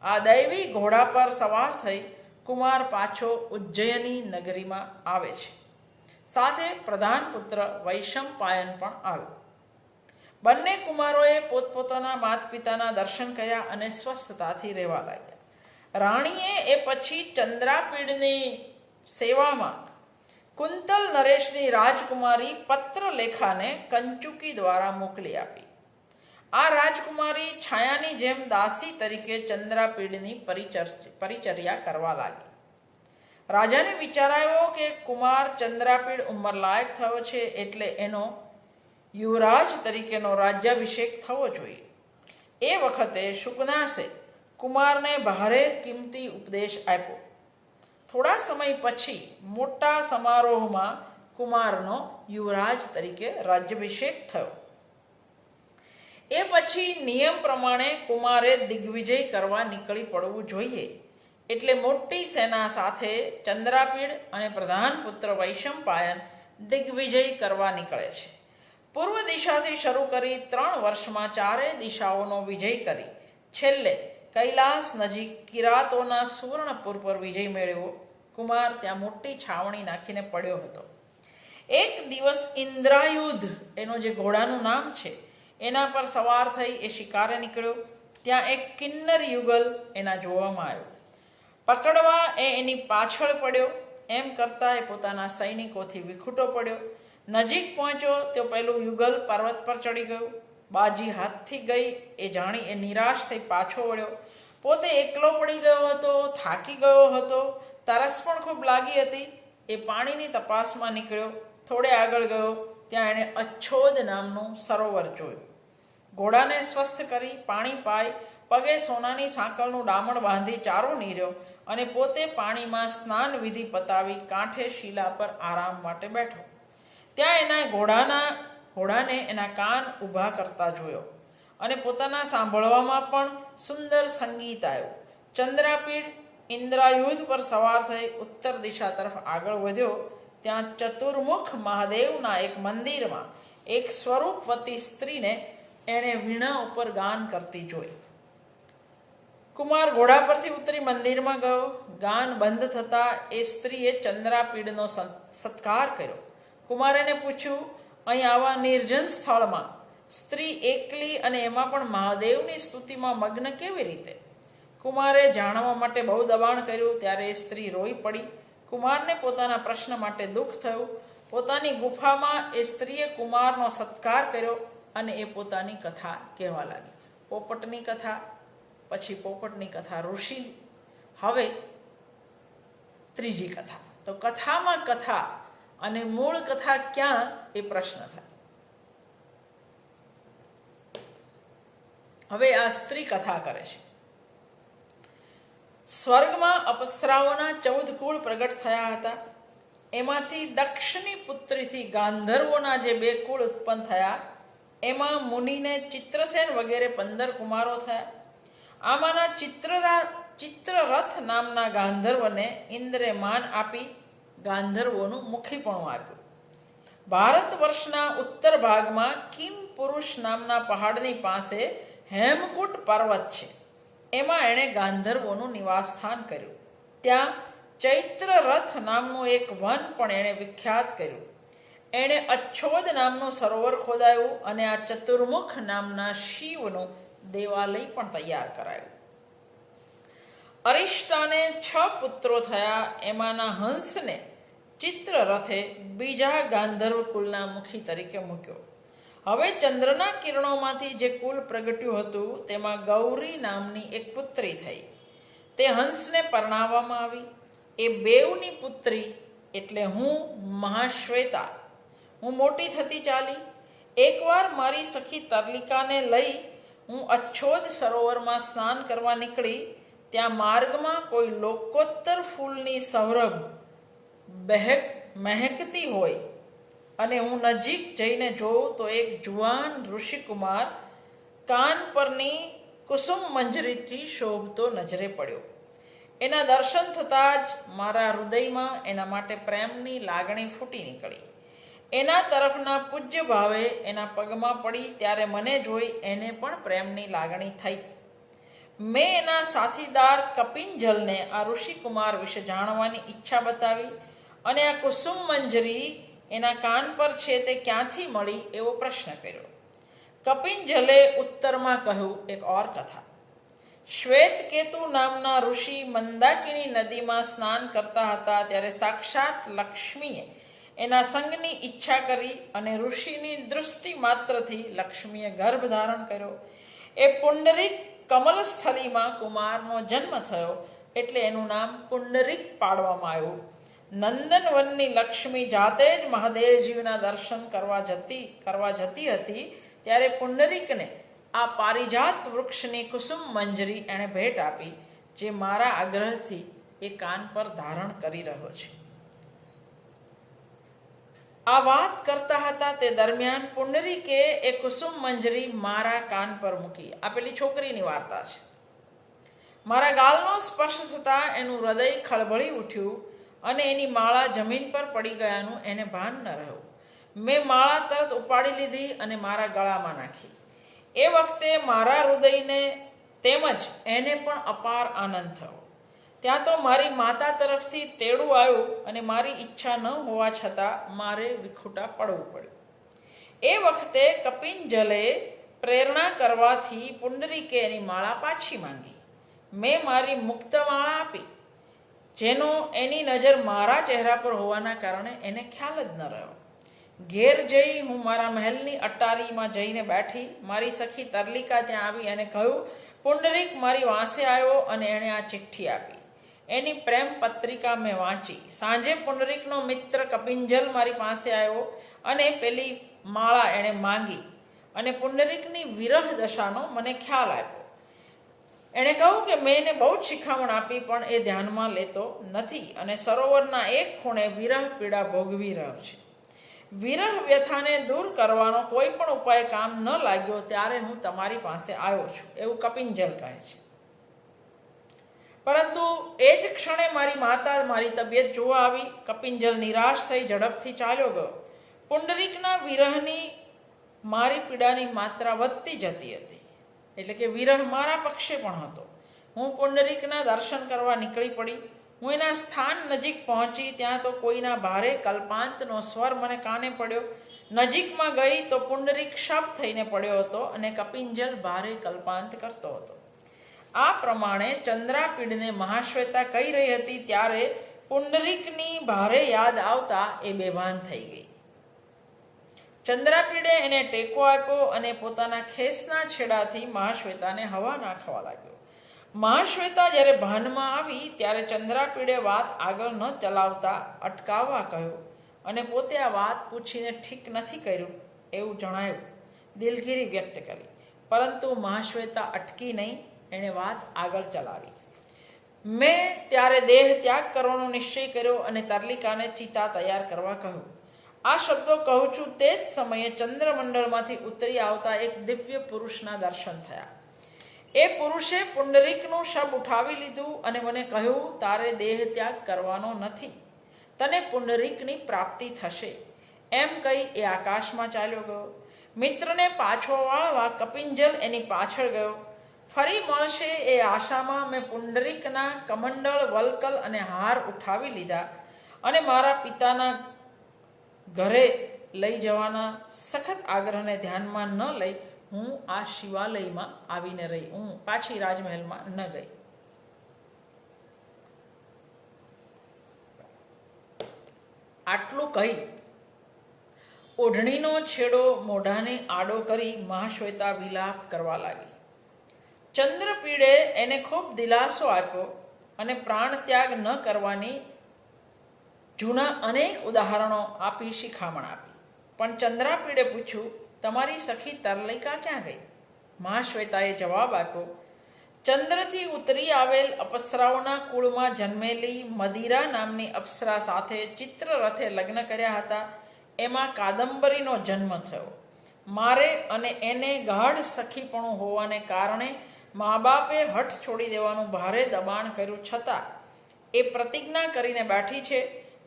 A: આ દૈવી ઘોડા પર સવાર થઈ કુમાર પાછો ઉજ્જયની નગરીમાં આવે છે. સાથે પ્રધાન પુત્ર વૈશંપાયન પણ આવ્યો. બંને કુમારોએ પોતપોતાના માતા પિતાના દર્શન કર્યા અને સ્વસ્થતાથી રહેવા લાગ્યા. રાણીએ એ પછી ચંદ્રાપીડની સેવામાં કુંતલ નરેશની રાજકુમારી પત્રલેખાને કંચુકી દ્વારા મોકલી આપી. આ રાજકુમારી છાયાની જેમ દાસી તરીકે ચંદ્રાપીડની પરિચર્યા કરવા લાગી. રાજાને વિચાર આવ્યો કે કુમાર ચંદ્રાપીડ ઉંમરલાયક થયો છે, એટલે એનો યુવરાજ તરીકેનો રાજ્યાભિષેક થવો જોઈએ. એ વખતે શુકનાસે કુમારને ભારે કિંમતી ઉપદેશ આપ્યો. થોડા સમય પછી મોટા સમારોહમાં કુમારનો યુવરાજ તરીકે રાજ્યાભિષેક થયો. એ પછી નિયમ પ્રમાણે કુમારે દિગ્વિજય કરવા નીકળી પડવું જોઈએ. એટલે મોટી સેના સાથે ચંદ્રાપીડ અને પ્રધાન પુત્ર વૈશંપાયન દિગ્વિજય કરવા નીકળે છે. પૂર્વ દિશાથી શરૂ કરી 3 વર્ષમાં 4 દિશાઓનો વિજય કરી છેલ્લે કૈલાસ નજીક કિરાતોના સુવર્ણપુર પર વિજય મેળવ્યો. કુમાર ત્યાં મોટી છાવણી નાખીને પડ્યો હતો. એક દિવસ ઇન્દ્રાયુધ એનો જે ઘોડાનું નામ છે એના પર સવાર થઈ એ શિકારે નીકળ્યો. ત્યાં એક કિન્નર યુગલ એના જોવામાં આવ્યો. પકડવા એ એની પાછળ પડ્યો. એમ કરતાં એ પોતાના સૈનિકોથી વિખૂટો પડ્યો. નજીક પહોંચ્યો તો પેલું યુગલ પર્વત પર ચડી ગયું. બાજી હાથથી ગઈ એ જાણી એ નિરાશ થઈ પાછો વળ્યો. પોતે એકલો પડી ગયો હતો, થાકી ગયો હતો, તરસ પણ ખૂબ લાગી હતી. એ પાણીની તપાસમાં નીકળ્યો. થોડે આગળ ગયો ત્યાં એણે અચ્છોદ નામનું સરોવર જોયું. ઘોડાને સ્વસ્થ કરી પાણી પાઈ પગે સોનાની સાંકળનું ડામણ બાંધી ચારો નીર્યો અને પોતે પાણીમાં સ્નાન વિધિ પતાવી કાંઠે શીલા પર આરામ માટે બેઠો. ત્યાં એના ઘોડાને એના કાન ઊભા કરતા જોયો અને પોતાના સાંભળવામાં પણ સુંદર સંગીત આવ્યું. ચંદ્રાપીડ ઇન્દ્રાયુધ પર સવાર થઈ ઉત્તર દિશા તરફ આગળ વધ્યો. ત્યાં ચતુર્મુખ મહાદેવના એક મંદિરમાં એક સ્વરૂપવતી સ્ત્રીને એણે વીણા ઉપર ગાન કરતી જોઈ. કુમાર ઘોડા પરથી ઉતરી મંદિરમાં ગયો. ગાન બંધ થતાં એ સ્ત્રીએ ચંદ્રાપીડનો સત્કાર કર્યો. કુમારે એને પૂછ્યું, અહીં આવા નિર્જન સ્થળમાં સ્ત્રી એકલી અને એમાં પણ મહાદેવની સ્તુતિમાં મગ્ન કેવી રીતે? કુમારે જાણવા માટે બહુ દબાણ કર્યું. ત્યારે એ સ્ત્રી રોઈ પડી. કુમારને પોતાના પ્રશ્ન માટે દુઃખ થયું. પોતાની ગુફામાં એ સ્ત્રીએ કુમારનો સત્કાર કર્યો અને એ પોતાની કથા કહેવા લાગી. પોપટની કથા, પછી પોપટની કથા ઋષિ, હવે ત્રીજી કથા. તો કથામાં કથા અને મૂળ કથા ક્યાં એ પ્રશ્ન થાય. હવે આ સ્ત્રી કથા કરે છે. સ્વર્ગમાં અપ્સરાઓના 14 કુળ પ્રગટ થયા હતા. એમાંથી દક્ષની પુત્રીથી ગાંધર્વોના જે 2 કુળ ઉત્પન્ન થયા, એમાં મુનિને ચિત્રસેન વગેરે 15 કુમારો થયા. આમાંના ચિત્રરથ નામના ગાંધર્વને ઇન્દ્રે માન આપી ગાંધર્વોનું મુખીપણું આપ્યું. ભારત વર્ષના ઉત્તર ભાગમાં કિમ પુરુષ નામના પહાડની પાસે હેમકૂટ પર્વત છે. એમાં એણે ગાંધર્વોનું નિવાસસ્થાન કર્યું. ત્યાં ચૈત્રરથ નામનું એક વન પણ એણે વિખ્યાત કર્યું. એણે અચ્છોદ નામનું સરોવર ખોદાયું અને આ ચતુર્મુખ નામના શિવનું દેવાલય પણ તૈયાર કરાયું. અરિષ્ટાને 6 પુત્રો થયા. એમાંના હંસને ચિત્રરથે બીજા ગાંધર્વ કુલના મુખી તરીકે મૂક્યો. હવે ચંદ્રના કિરણોમાંથી જે કુલ પ્રગટ્યું હતું તેમાં ગૌરી નામની એક પુત્રી થઈ. તે હંસને પરણાવવામાં આવી. એ બેઉની પુત્રી એટલે હું મહાશ્વેતા. હું મોટી થતી ચાલી. એકવાર મારી સખી તરલિકાને લઈ હું અચ્છોદ સરોવરમાં સ્નાન કરવા નીકળી. ત્યાં માર્ગમાં કોઈ લોકોત્તર ફૂલની સૌરભ મહેકતી હોય અને હું નજીક જઈને જોઉં તો એક જુવાન ઋષિકુમાર કાન પરની કુસુમ મંજરીથી શોભતો નજરે પડ્યો. એના દર્શન થતાં જ મારા હૃદયમાં એના માટે પ્રેમની લાગણી ફૂટી નીકળી. એના તરફના પૂજ્ય ભાવે એના પગમાં પડી. ત્યારે મને જોઈ એને પણ પ્રેમની લાગણી થઈ. મેં એના સાથીદાર કપિંજલને આ ઋષિકુમાર વિશે જાણવાની ઈચ્છા બતાવી અને આ કુસુમ મંજરી એના કાન પર છે તે ક્યાંથી મળી એવો પ્રશ્ન કર્યો. કપિંજલે ઉત્તરમાં કહ્યું એક ઓર કથા. શ્વેતકેતુ નામના ઋષિ મંદાકિની નદીમાં સ્નાન કરતા હતા. ત્યારે સાક્ષાત લક્ષ્મીએ એના સંગની ઈચ્છા કરી અને ઋષિની દૃષ્ટિ માત્રથી લક્ષ્મીએ ગર્ભ ધારણ કર્યો. એ પુંડરીક કમલસ્થલીમાં કુમારનો જન્મ થયો એટલે એનું નામ પુંડરીક પાડવામાં આવ્યું. નંદનવનની લક્ષ્મી જાતે જ મહાદેવજીના દર્શન કરવા જતી હતી. ત્યારે પુંડરીકને આ પારિજાત વૃક્ષની કુસુમ મંજરી એણે ભેટ આપી, જે મારા આગ્રહથી એ કાન પર ધારણ કરી રહ્યો છે. આ વાત કરતા હતા તે દરમિયાન પુંડરીકે એ કુસુમ મંજરી મારા કાન પર મૂકી. આ પેલી છોકરીની વાર્તા છે. મારા ગાલનો સ્પર્શ થતાં એનું હૃદય ખળભળી ઉઠ્યું અને એની માળા જમીન પર પડી ગયાનું એને ભાન ન રહ્યું. મેં માળા તરત ઉપાડી લીધી અને મારા ગળામાં નાખી. એ વખતે મારા હૃદયને તેમજ એને પણ અપાર આનંદ થયો. ત્યાં તો મારી માતા તરફથી તેડું આવ્યું અને મારી ઈચ્છા ન હોવા છતાં મારે વિખૂટા પડવું પડ્યું. એ વખતે કપિંજલે પ્રેરણા કરવાથી પુંડરીકે એની માળા પાછી માંગી. મેં મારી મુક્ત માળા આપી, જેનો એની નજર મારા ચહેરા પર હોવાના કારણે એને ખ્યાલ જ ન રહ્યો. ઘેર જઈ હું મારા મહેલની અટારીમાં જઈને બેઠી. મારી સખી તરલિકા ત્યાં આવી અને કહ્યું, પુંડરીક મારી વાંસે આવ્યો અને એણે આ ચિઠ્ઠી આપી. એની પ્રેમ પત્રિકા મેં વાંચી. સાંજે પુંડરીકનો મિત્ર કપિંજલ મારી પાસે આવ્યો અને પેલી માળા એણે માંગી અને પુંડરીકની વિરહ દશાનો મને ખ્યાલ આપ્યો. એણે કહ્યું કે મેં એને બહુ જ શિખામણ આપી, પણ એ ધ્યાનમાં લેતો નથી અને સરોવરના એક ખૂણે વિરહ પીડા ભોગવી રહ્યો છે. વિરહ વ્યથાને દૂર કરવાનો કોઈ પણ ઉપાય કામ ન લાગ્યો, ત્યારે હું તમારી પાસે આવ્યો છું, એવું કપિંજલ કહે છે. પરંતુ એ જ ક્ષણે મારી માતા મારી તબિયત જોવા આવી. કપિંજલ નિરાશ થઈ ઝડપથી ચાલ્યો ગયો. પુંડરીકના વિરહની મારી પીડાની માત્રા વધતી જતી હતી, એટલે કે વિરહ મારા પક્ષે પણ હતો. હું પુંડરીકના દર્શન કરવા નીકળી પડી. હું એના સ્થાન નજીક પહોંચી. ત્યાં તો કોઈના ભારે કલ્પાંતનો સ્વર મને કાને પડ્યો. નજીકમાં ગઈ તો પુંડરીક શબ થઈને પડ્યો હતો અને કપિંજલ ભારે કલ્પાંત કરતો હતો. આ પ્રમાણે ચંદ્રાપીડને મહાશ્વેતા કહી રહી હતી, ત્યારે પુંડરીકની ભારે યાદ આવતા એ બેભાન થઈ ગઈ. ચંદ્રાપીડે એને ટેકો આપ્યો અને પોતાના ખેસના છેડાથી મહાશ્વેતાને હવા નાખવા લાગ્યો. મહાશ્વેતા જ્યારે ભાનમાં આવી ત્યારે ચંદ્રાપીડે વાત આગળ ન ચલાવતા અટકાવવા કહ્યું અને પોતે આ વાત પૂછીને ઠીક નથી કર્યું એવું જણાયું, દિલગીરી વ્યક્ત કરી. પરંતુ મહાશ્વેતા અટકી નહીં, એણે વાત આગળ ચલાવી. મેં ત્યારે દેહ ત્યાગ કરવાનો નિશ્ચય કર્યો અને તરલિકાને ચિતા તૈયાર કરવા કહ્યું. આ શબ્દો કહું છું તે જ સમયે ચંદ્રમંડળમાંથી ઉતરી આવતા એક દિવ્ય પુરુષના દર્શન થયા. એ પુરુષે પુંડરીકનું શબ ઉઠાવી લીધું અને મને કહ્યું, તારે દેહ ત્યાગ કરવાનો નથી, તને પુંડરીકની પ્રાપ્તિ થશે. એમ કહી એ આકાશમાં ચાલ્યો ગયો. મિત્રને પાછો વાળવા કપિંજલ એની પાછળ ગયો. ફરી મળશે એ આશામાં મેં પુંડરીકના કમંડળ, વલ્કલ અને હાર ઉઠાવી લીધા અને મારા પિતાના ઘરે લઈ જવાના સખત આગ્રહને ધ્યાનમાં ન લઈ હું આ શિવાલયમાં આવીને રહી. હું પાછી રાજમહેલમાં ન ગઈ. આટલું કહી ઓઢણીનો છેડો મોઢાને આડો કરી મહાશ્વેતા વિલાપ કરવા લાગી. ચંદ્રપીડે એને ખૂબ દિલાસો આપ્યો અને પ્રાણ ત્યાગ ન કરવાની જૂના અનેક ઉદાહરણો આપી શિખામણ આપી. પણ ચંદ્રાપીડે પૂછ્યું, તમારી સખી તરલિકા ક્યાં ગઈ? મહાશ્વેતાએ જવાબ આપ્યો, ચંદ્રથી ઉતરી આવેલ અપ્સરાઓના કુળમાં જન્મેલી મદિરા નામની અપ્સરા સાથે ચિત્રરથે લગ્ન કર્યા હતા. એમાં કાદંબરીનો જન્મ થયો. મારે અને એને ગાઢ સખીપણું હોવાને કારણે મા બાપે હઠ છોડી દેવાનું ભારે દબાણ કર્યું, છતાં એ પ્રતિજ્ઞા કરીને બેઠી છે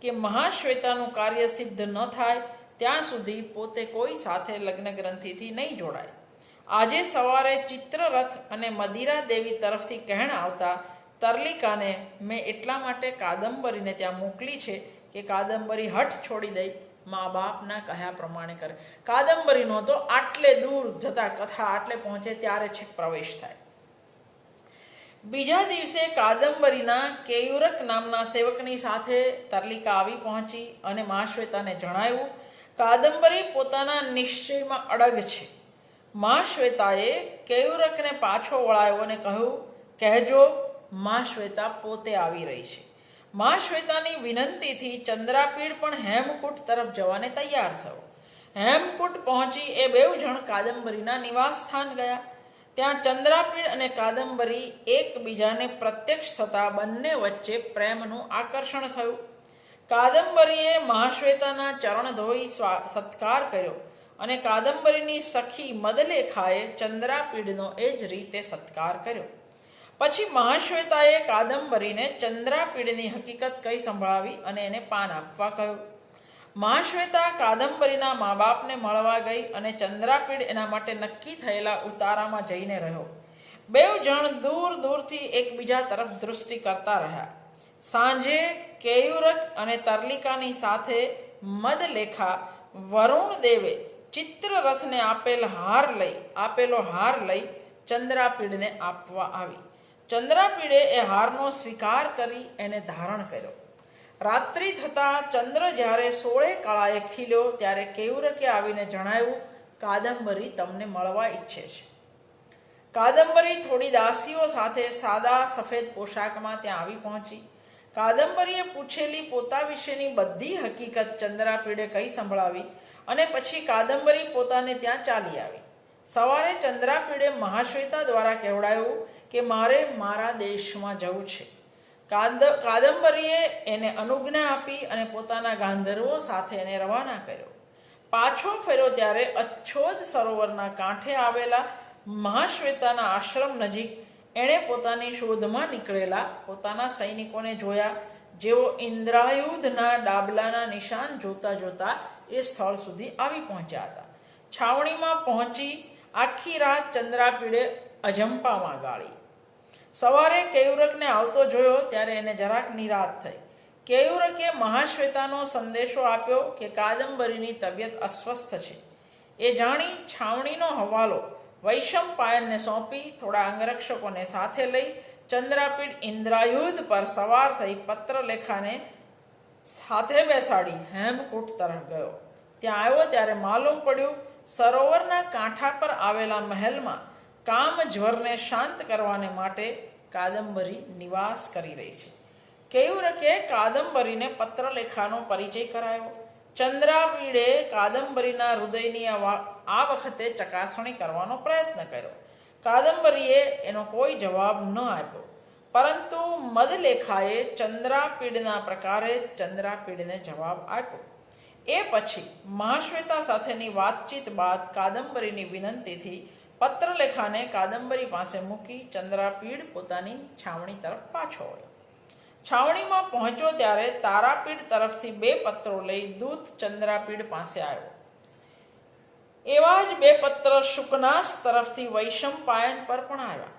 A: કે મહાશ્વેતાનું કાર્ય સિદ્ધ ન થાય ત્યાં સુધી પોતે કોઈ સાથે લગ્ન ગ્રંથિથી નહીં જોડાય. આજે સવારે ચિત્રરથ અને મદિરા દેવી તરફથી કહેણ આવતા તરલિકાને મેં એટલા માટે કાદંબરીને ત્યાં મોકલી છે કે કાદંબરી હઠ છોડી દઈ મા બાપના કહ્યા પ્રમાણે કરે. કાદંબરીનો તો આટલે દૂર જતા કથા આટલે પહોંચે ત્યારે છેક પ્રવેશ થાય. બીજા દિવસે કાદંબરીના કેયુરક નામના સેવકની સાથે તરલિકા આવી પહોંચી અને મહાશ્વેતાને જણાવ્યું, કાદંબરી પોતાના નિશ્ચયમાં અડગ છે. મહાશ્વેતાએ કેયુરકને પાછો વળાયો અને કહ્યું, કહેજો મહાશ્વેતા પોતે આવી રહી છે. મહાશ્વેતાની વિનંતીથી ચંદ્રાપીડ પણ હેમકૂટ તરફ જવાને તૈયાર થયો. હેમકૂટ પહોંચી એ બેઉ જણ કાદંબરીના નિવાસ સ્થાન ગયા. ત્યાં ચંદ્રાપીડ અને કાદંબરી એકબીજાને પ્રત્યક્ષ થતા બંને વચ્ચે પ્રેમનું આકર્ષણ થયું. કાદંબરીએ મહાશ્વેતાના ચરણ ધોઈ સત્કાર કર્યો અને કાદંબરીની સખી મદલેખાએ ચંદ્રાપીડનો એ જ રીતે સત્કાર કર્યો. પછી મહાશ્વેતાએ કાદંબરીને ચંદ્રાપીડની હકીકત કહી સંભળાવી અને એને પાન આપવા કહ્યું. મહાશ્વેતા કાદંબરીના મા બાપને મળવા ગઈ અને ચંદ્રાપીડ એના માટે નક્કી થયેલા ઉતારામાં જઈને રહ્યો. બેઉ જણ દૂર દૂરથી એકબીજા તરફ દૃષ્ટિ કરતા રહ્યા. સાંજે કેયુરક અને તરલિકાની સાથે મદલેખા વરુણ દેવે ચિત્રરથને આપેલો હાર લઈ ચંદ્રાપીડને આપવા આવી. ચંદ્રાપીડે એ હારનો સ્વીકાર કરી એને ધારણ કર્યો. રાત્રિ થતાં ચંદ્ર જ્યારે 16 કળાએ ખીલ્યો ત્યારે કેયુરકે આવીને જણાવ્યું, કાદંબરી તમને મળવા ઈચ્છે છે. કાદંબરી થોડી દાસીઓ સાથે સાદા સફેદ પોશાકમાં ત્યાં આવી પહોંચી. કાદંબરીએ પૂછેલી પોતા વિશેની બધી હકીકત ચંદ્રાપીડે કહી સંભળાવી અને પછી કાદંબરી પોતાને ત્યાં ચાલી આવી. સવારે ચંદ્રાપીડે મહાશ્વેતા દ્વારા કહેવડાયું કે મારે મારા દેશમાં જવું છે. કાદંબરીએ એને અનુજ્ઞા આપી અને પોતાના ગાંધર્વો સાથે એને રવાના કર્યો. પાછો ફર્યો ત્યારે અચ્છોદ સરોવરના કાંઠે આવેલા મહાશ્વેતાના આશ્રમ નજીક એણે પોતાની શોધમાં નીકળેલા પોતાના સૈનિકોને જોયા, જેઓ ઇન્દ્રાયુધના ડાબલાના નિશાન જોતા જોતા એ સ્થળ સુધી આવી પહોંચ્યા હતા. છાવણીમાં પહોંચી આખી રાત ચંદ્રાપીડે અજંપામાં ગાળી. સવારે કેયુરકને આવતો જોયો ત્યારે એને જરાક નિરાશ થઈ. કેયુરકે મહાશ્વેતાનો સંદેશો આપ્યો કે કાદંબરીની તબિયત અસ્વસ્થ છે. એ જાણી છાવણીનો હવાલો વૈશંપાયનને સોંપી થોડા અંગરક્ષકોને સાથે લઈ ચંદ્રાપીડ ઇન્દ્રાયુધ પર સવાર થઈ પત્રલેખાને સાથે બેસાડી હેમકૂટ તરફ ગયો. ત્યાં આવ્યો ત્યારે માલુમ પડ્યું સરોવરના કાંઠા પર આવેલા મહેલમાં કામજ્વરને શાંત કરવાને માટે કાદંબરી નિવાસ કરી રહી છે. કેયુરકે કાદંબરીને પત્રલેખાનો પરિચય કરાયો. ચંદ્રાપીડે કાદંબરીના હૃદયની આ વખતે ચકાસણી કરવાનો પ્રયત્ન કર્યો. કાદંબરીએ એનો કોઈ જવાબ ન આપ્યો, પરંતુ મદલેખાએ ચંદ્રાપીડના પ્રકારે ચંદ્રાપીડને જવાબ આપ્યો. એ પછી મહાશ્વેતા સાથેની વાતચીત બાદ કાદંબરીની વિનંતીથી પત્રલેખાને કાદંબરી પાસે મૂકી ચંદ્રાપીડ પોતાની છાવણી તરફ પાછો વળ્યો. છાવણીમાં પહોંચ્યો ત્યારે તારાપીડ તરફથી 2 પત્રો લઈ દૂત ચંદ્રાપીડ પાસે આવ્યો. એવા જ 2 પત્ર શુકનાસ તરફથી વૈશંપાયન પર પણ આવ્યા.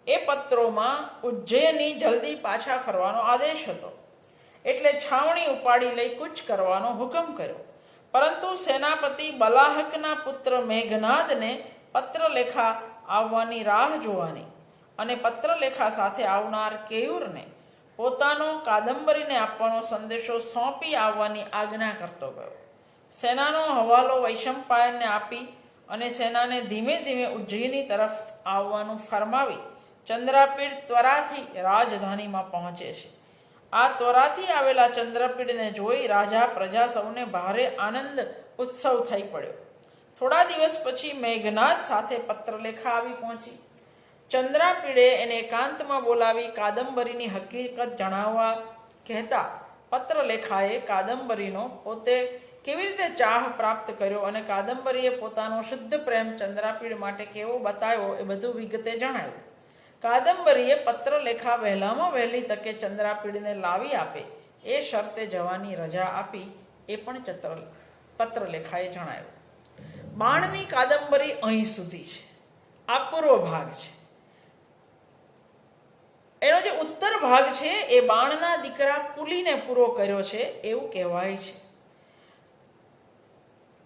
A: એ પત્રોમાં ઉજ્જૈની જલ્દી પાછા ફરવાનો આદેશ હતો, એટલે છાવણી ઉપાડી લઈ કૂચ કરવાનો હુકમ કર્યો. પરંતુ સેનાપતિ બલાહકના પુત્ર મેઘનાદને પત્રલેખા આવવાની રાહ જોવાની અને પત્રલેખા સાથે આવનાર કેયુરને પોતાનો કાદંબરીને આપવાનો સંદેશો સોંપી આવવાની આજ્ઞા કરતો ગયો. સેનાનો હવાલો વૈશંપાયનને આપી અને સેનાને ધીમે ધીમે ઉજ્જૈની તરફ આવવાનું ફરમાવી ચંદ્રાપીડ ત્વરાથી રાજધાનીમાં પહોંચે છે. આ ત્વરાથી આવેલા ચંદ્રાપીડને જોઈ રાજા પ્રજા સૌને ભારે આનંદ ઉત્સવ થઈ પડ્યો. થોડા દિવસ પછી મેઘનાદ સાથે પત્રલેખા આવી પહોંચી. ચંદ્રાપીડે એને એકાંતમાં બોલાવી કાદંબરીની હકીકત જણાવવા કહેતા પત્રલેખાએ કાદંબરીનો પોતે કેવી રીતે ચાહ પ્રાપ્ત કર્યો અને કાદંબરીએ પોતાનો શુદ્ધ પ્રેમ ચંદ્રાપીડ માટે કેવો બતાવ્યો એ બધું વિગતે જણાવ્યું. કાદંબરીએ પત્રલેખા વહેલામાં વહેલી તકે ચંદ્રાપીડને લાવી આપે એ શરતે જવાની રજા આપી એ પણ પત્રલેખાએ જણાવ્યું. બાણની કાદંબરી અહીં સુધી છે. આ પૂર્વ ભાગ છે. એનો જે ઉત્તર ભાગ છે એ બાણના દીકરા પુલીને પૂરો કર્યો છે એવું કહેવાય છે.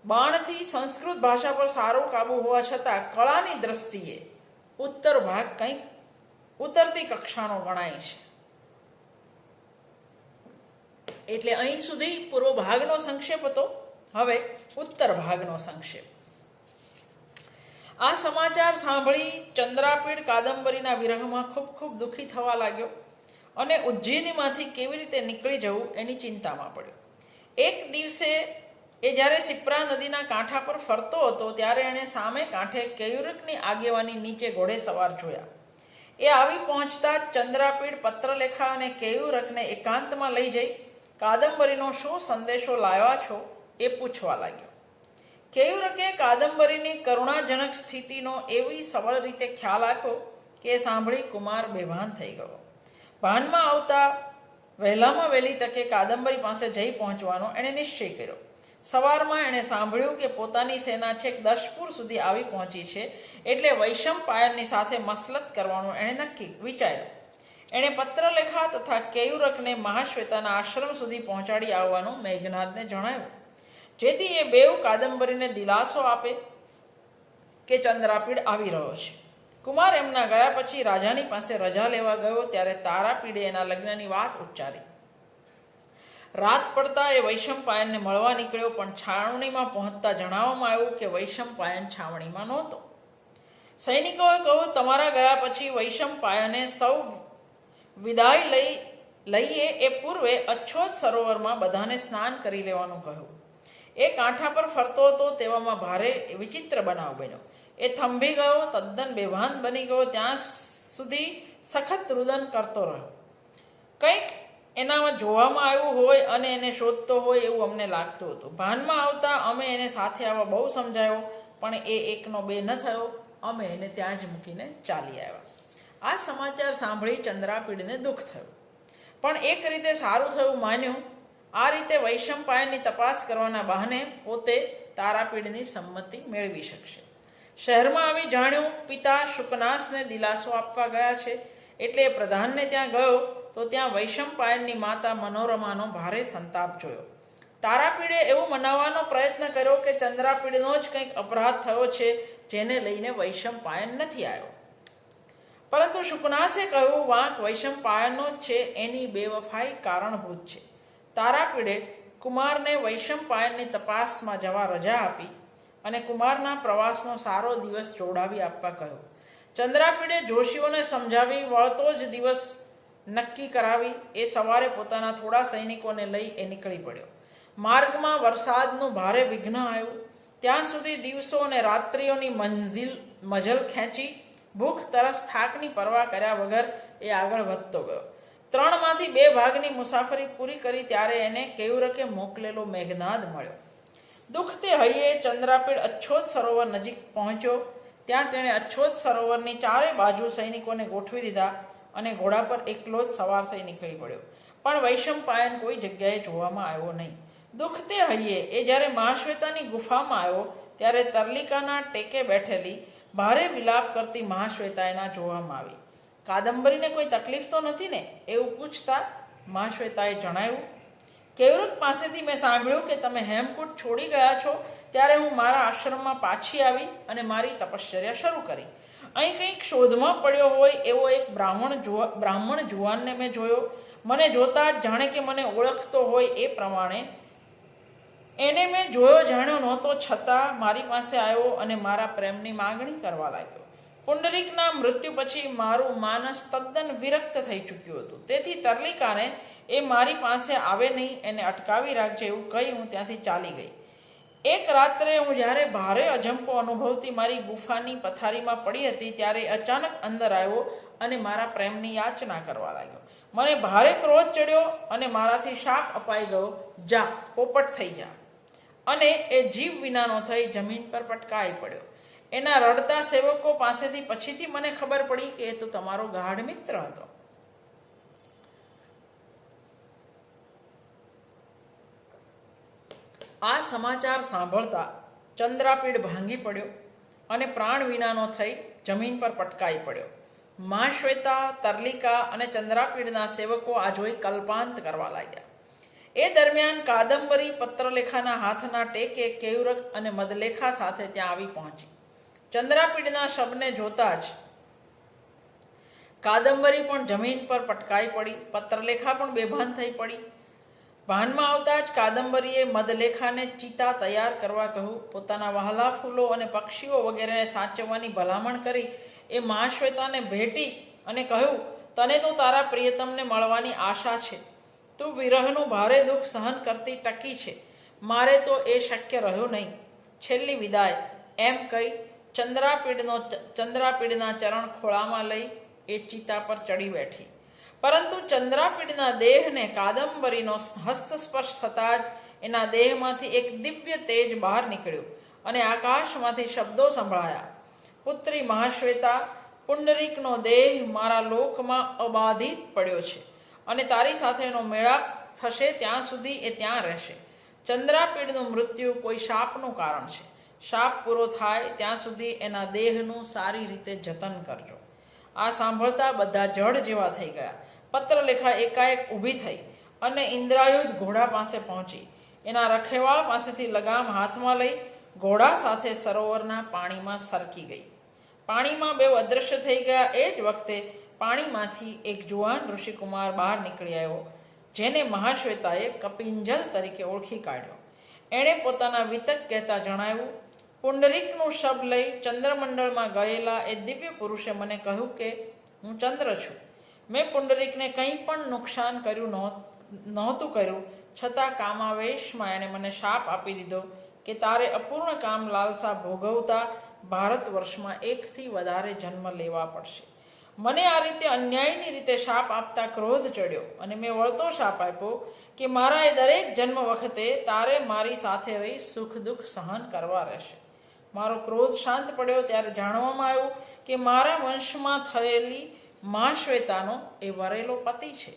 A: બાણથી સંસ્કૃત ભાષા પર સારો કાબુ હોવા છતાં કળાની દ્રષ્ટિએ ઉત્તર ભાગ કંઈક ઉતરતી કક્ષાનો ગણાય છે. એટલે અહીં સુધી પૂર્વ ભાગનો સંક્ષેપ હતો. હવે ઉત્તર ભાગનો સંક્ષેપ. આ સમાચાર સાંભળી ચંદ્રાપીડ કાદંબરીના વિરહમાં ખૂબ ખૂબ દુઃખી થવા લાગ્યો અને ઉજ્જૈનીમાંથી કેવી રીતે નીકળી જવું એની ચિંતામાં પડ્યો. એક દિવસે એ જ્યારે સિપ્રા નદીના કાંઠા પર ફરતો હતો ત્યારે એણે સામે કાંઠે કેયુરકની આગેવાની નીચે ઘોડે સવાર જોયા. એ આવી પહોંચતા જ ચંદ્રાપીડ પત્રલેખા અને કેયુરકને એકાંતમાં લઈ જઈ કાદંબરીનો શું સંદેશો લાવ્યા છો એ પૂછવા લાગ્યો. કેયુરકે કાદંબરીની કરુણાજનક સ્થિતિનો એવી સબળ રીતે ખ્યાલ આપ્યો કે સાંભળી કુમાર બેભાન થઈ ગયો. ભાનમાં આવતા વહેલામાં વહેલી તકે કાદંબરી પાસે જઈ પહોંચવાનો એણે નિશ્ચય કર્યો. સવારમાં એણે સાંભળ્યું કે પોતાની સેના છેક દશપુર સુધી આવી પહોંચી છે, એટલે વૈશંપાયનની સાથે મસલત કરવાનું એણે વિચાર્યું. એણે પત્રલેખા તથા કેયુરકને મહાશ્વેતાના આશ્રમ સુધી પહોંચાડી આવવાનું મેઘનાદને જણાવ્યું. જેથી એ બેઉ કાદંબરીને દિલાસો આપે કે ચંદ્રાપીડ આવી રહ્યો છે. કુમાર એમના ગયા પછી રાજાની પાસે રજા લેવા ગયો ત્યારે તારાપીડે એના લગ્નની વાત ઉચ્ચારી. રાત પડતા એ વૈશંપાયનને મળવા નીકળ્યો, પણ છાવણીમાં પહોંચતા જણાવવામાં આવ્યું કે વૈશંપાયન છાવણીમાં નહોતો. સૈનિકોએ કહ્યું, તમારા ગયા પછી વૈશંપાયને સૌ વિદાય લઈએ એ પૂર્વે અચ્છોત સરોવરમાં બધાને સ્નાન કરી લેવાનું કહ્યું. એ કાંઠા પર ફરતો હતો તેવામાં ભારે વિચિત્ર બનાવ બન્યો. એ થંભી ગયો, તદ્દન બેભાન બની ગયો. ત્યાં સુધી સખત રુદન કરતો રહ્યો. કંઈક એનામાં જોવામાં આવ્યું હોય અને એને શોધતો હોય એવું અમને લાગતું હતું. ભાનમાં આવતા અમે એને સાથે આવવા બહુ સમજાયો, પણ એ એકનો બે ન થયો. અમે એને ત્યાં જ મૂકીને ચાલી આવ્યા. આ સમાચાર સાંભળી ચંદ્રાપીડને દુઃખ થયું, પણ એક રીતે સારું થયું માન્યું. આ રીતે વૈશંપાયનની તપાસ કરવાના બહાને પોતે તારાપીડની સંમતિ મેળવી શકશે. શહેરમાં આવી જાણ્યું પિતા શુકનાસને દિલાસો આપવા ગયા છે, એટલે એ પ્રધાનને ત્યાં ગયો તો ત્યાં વૈશંપાયનની માતા મનોરમાનો ભારે સંતાપ જોયો. તારાપીડે એવું મનાવવાનો પ્રયત્ન કર્યો કે ચંદ્રાપીડનો જ કંઈક અપરાધ થયો છે, જેને લઈને વૈશંપાયન નથી આવ્યો. પરંતુ શુકનાસે કહ્યું, વાંક વૈશંપાયનનો જ છે, એની બેવફાઈ કારણભૂત છે. તારાપીડે કુમારને વૈશંપાયનની તપાસમાં જવા રજા આપી અને કુમારના પ્રવાસનો સારો દિવસ જોડાવી આપવા કહ્યું. ચંદ્રાપીડે જોશીઓને સમજાવી વળતો જ દિવસ નક્કી કરાવી. એ સવારે પોતાના થોડા સૈનિકોને લઈ એ નીકળી પડ્યો. માર્ગમાં વરસાદનું ભારે વિઘ્ન આવ્યું. ત્યાં સુધી દિવસો અને રાત્રિઓની મજલ ખેંચી ભૂખ તરસ થાકની પરવા કર્યા વગર એ આગળ વધતો ગયો. 3માંથી 2 ભાગની મુસાફરી પૂરી કરી ત્યારે એને કેયુરકે મોકલેલો મેઘનાદ મળ્યો. દુઃખતે હૈયે ચંદ્રાપીડ અચ્છોત સરોવર નજીક પહોંચ્યો. ત્યાં તેણે અચ્છોત સરોવરની ચારે બાજુ સૈનિકોને ગોઠવી દીધા અને ઘોડા પર એકલો જ સવાર થઈ નીકળી પડ્યો. પણ વૈશંપાયન કોઈ જગ્યાએ જોવામાં આવ્યો નહીં. દુઃખતે હૈયે એ જ્યારે મહાશ્વેતાની ગુફામાં આવ્યો ત્યારે તરલિકાના ટેકે બેઠેલી ભારે વિલાપ કરતી મહાશ્વેતા એના જોવામાં આવી. કાદંબરીને કોઈ તકલીફ તો નથી ને? એવું પૂછતા મહાશ્વેતાએ જણાવ્યું, કેયુરક પાસેથી મેં સાંભળ્યું કે તમે હેમકૂટ છોડી ગયા છો, ત્યારે હું મારા આશ્રમમાં પાછી આવી અને મારી તપશ્ચર્યા શરૂ કરી. અહીં કંઈક શોધમાં પડ્યો હોય એવો એક બ્રાહ્મણ જુવાનને મેં જોયો. મને જોતા જ જાણે કે મને ઓળખતો હોય એ પ્રમાણે એને મેં જોયો જાણ્યો નહોતો, છતાં મારી પાસે આવ્યો અને મારા પ્રેમની માગણી કરવા લાગ્યો. પુંડરીકના મૃત્યુ પછી મારું માનસ તદ્દન વિરક્ત થઈ ચૂક્યું હતું. તેથી તરલિકાને એ મારી પાસે આવે નહીં, એને અટકાવી રાખજે એવું કહી હું ત્યાંથી ચાલી ગઈ. એક રાત્રે હું જ્યારે ભારે અજંપો અનુભવતી મારી ગુફાની પથારીમાં પડી હતી ત્યારે અચાનક અંદર આવ્યો અને મારા પ્રેમની યાચના કરવા લાગ્યો. મને ભારે ક્રોધ ચડ્યો અને મારાથી શાપ અપાઈ ગયો, જા પોપટ થઈ જા. અને એ જીવ વિનાનો થઈ જમીન પર પટકાઈ પડ્યો. એના રડતા સેવકો પાસેથી પછીથી મને ખબર પડી કે એ તો તમારો ગાઢ મિત્ર હતો. આ સમાચાર સાંભળતા ચંદ્રાપીડ ભાંગી પડ્યો અને પ્રાણ વિનાનો થઈ જમીન પર પટકાઈ પડ્યો. મહાશ્વેતા, તરલિકા અને ચંદ્રાપીડના સેવકો આ જોઈ કલ્પાંત કરવા લાગ્યા. એ દરમિયાન કાદંબરી પત્રલેખાના હાથના ટેકે કેયુરક અને મદલેખા સાથે ત્યાં આવી પહોંચી. ચંદ્રાપીડના શબને જોતા જ કાદંબરી પણ જમીન પર પટકાઈ પડી. પત્રલેખા પણ બેભાન થઈ પડી. ભાનમાં આવતા જ કાદંબરીએ મદલેખાને ચિતા તૈયાર કરવા કહ્યું. પોતાના વહાલા ફૂલો અને પક્ષીઓ વગેરેને સાચવવાની ભલામણ કરી એ મહાશ્વેતાને ભેટી અને કહ્યું, તને તો તારા પ્રિયતમને મળવાની આશા છે. તું વિરહનું ભારે દુઃખ સહન કરતી ટકી છે. મારે તો એ શક્ય રહ્યો નહીં. છેલ્લી વિદાય, એમ કહી ચંદ્રાપીડના ચરણ ખોળામાં લઈ એ ચિતા પર ચડી બેઠી. પરંતુ ચંદ્રાપીડના દેહને કાદંબરીનો હસ્તસ્પર્શ થતાં જ એના દેહમાંથી એક દિવ્ય તેજ બહાર નીકળ્યું અને આકાશમાંથી શબ્દો સંભળાયા, પુત્રી મહાશ્વેતા, પુંડરીકનો દેહ મારા લોકમાં અબાધિત પડ્યો છે અને તારી સાથેનો મેળાપ થશે ત્યાં સુધી એ ત્યાં રહેશે. ચંદ્રાપીડનું મૃત્યુ કોઈ શાપનું કારણ છે. શાપ પૂરો થાય ત્યાં સુધી એના દેહનું સારી રીતે જતન કરજો. આ સાંભળતા બધા જડ જેવા થઈ ગયા. પત્રલેખા એકાએક ઊભી થઈ અને ઇન્દ્રાયુધ ઘોડા પાસે પહોંચી. એના રખેવાળ પાસેથી લગામ હાથમાં લઈ ઘોડા સાથે સરોવરના પાણીમાં સરકી ગઈ. પાણીમાં બેઉ અદૃશ્ય થઈ ગયા. એ જ વખતે પાણીમાંથી એક જુવાન ઋષિકુમાર બહાર નીકળી આવ્યો, જેને મહાશ્વેતાએ કપિંજલ તરીકે ઓળખી કાઢ્યો. એણે પોતાના વિતક કહેતા જણાવ્યું, પુંડરીકનું શબ લઈ ચંદ્રમંડળમાં ગયેલા એ દિવ્ય પુરુષે મને કહ્યું કે હું ચંદ્ર છું. મેં પુંડરીકને કંઈ પણ નુકસાન કર્યું નહોતું કર્યું, છતાં કામાવેશમાં એણે મને શાપ આપી દીધો કે તારે અપૂર્ણ કામ લાલસા ભોગવતા ભારત વર્ષમાં એકથી વધારે જન્મ લેવા પડશે. મને આ રીતે અન્યાયની રીતે શાપ આપતા ક્રોધ ચડ્યો અને મેં વળતો શાપ આપ્યો કે મારા એ દરેક જન્મ વખતે તારે મારી સાથે રહી સુખ દુઃખ સહન કરવા રહેશે. મારો ક્રોધ શાંત પડ્યો ત્યારે જાણવામાં આવ્યું કે મારા વંશમાં થયેલી મહાશ્વેતાનો એ વરેલો પતિ છે.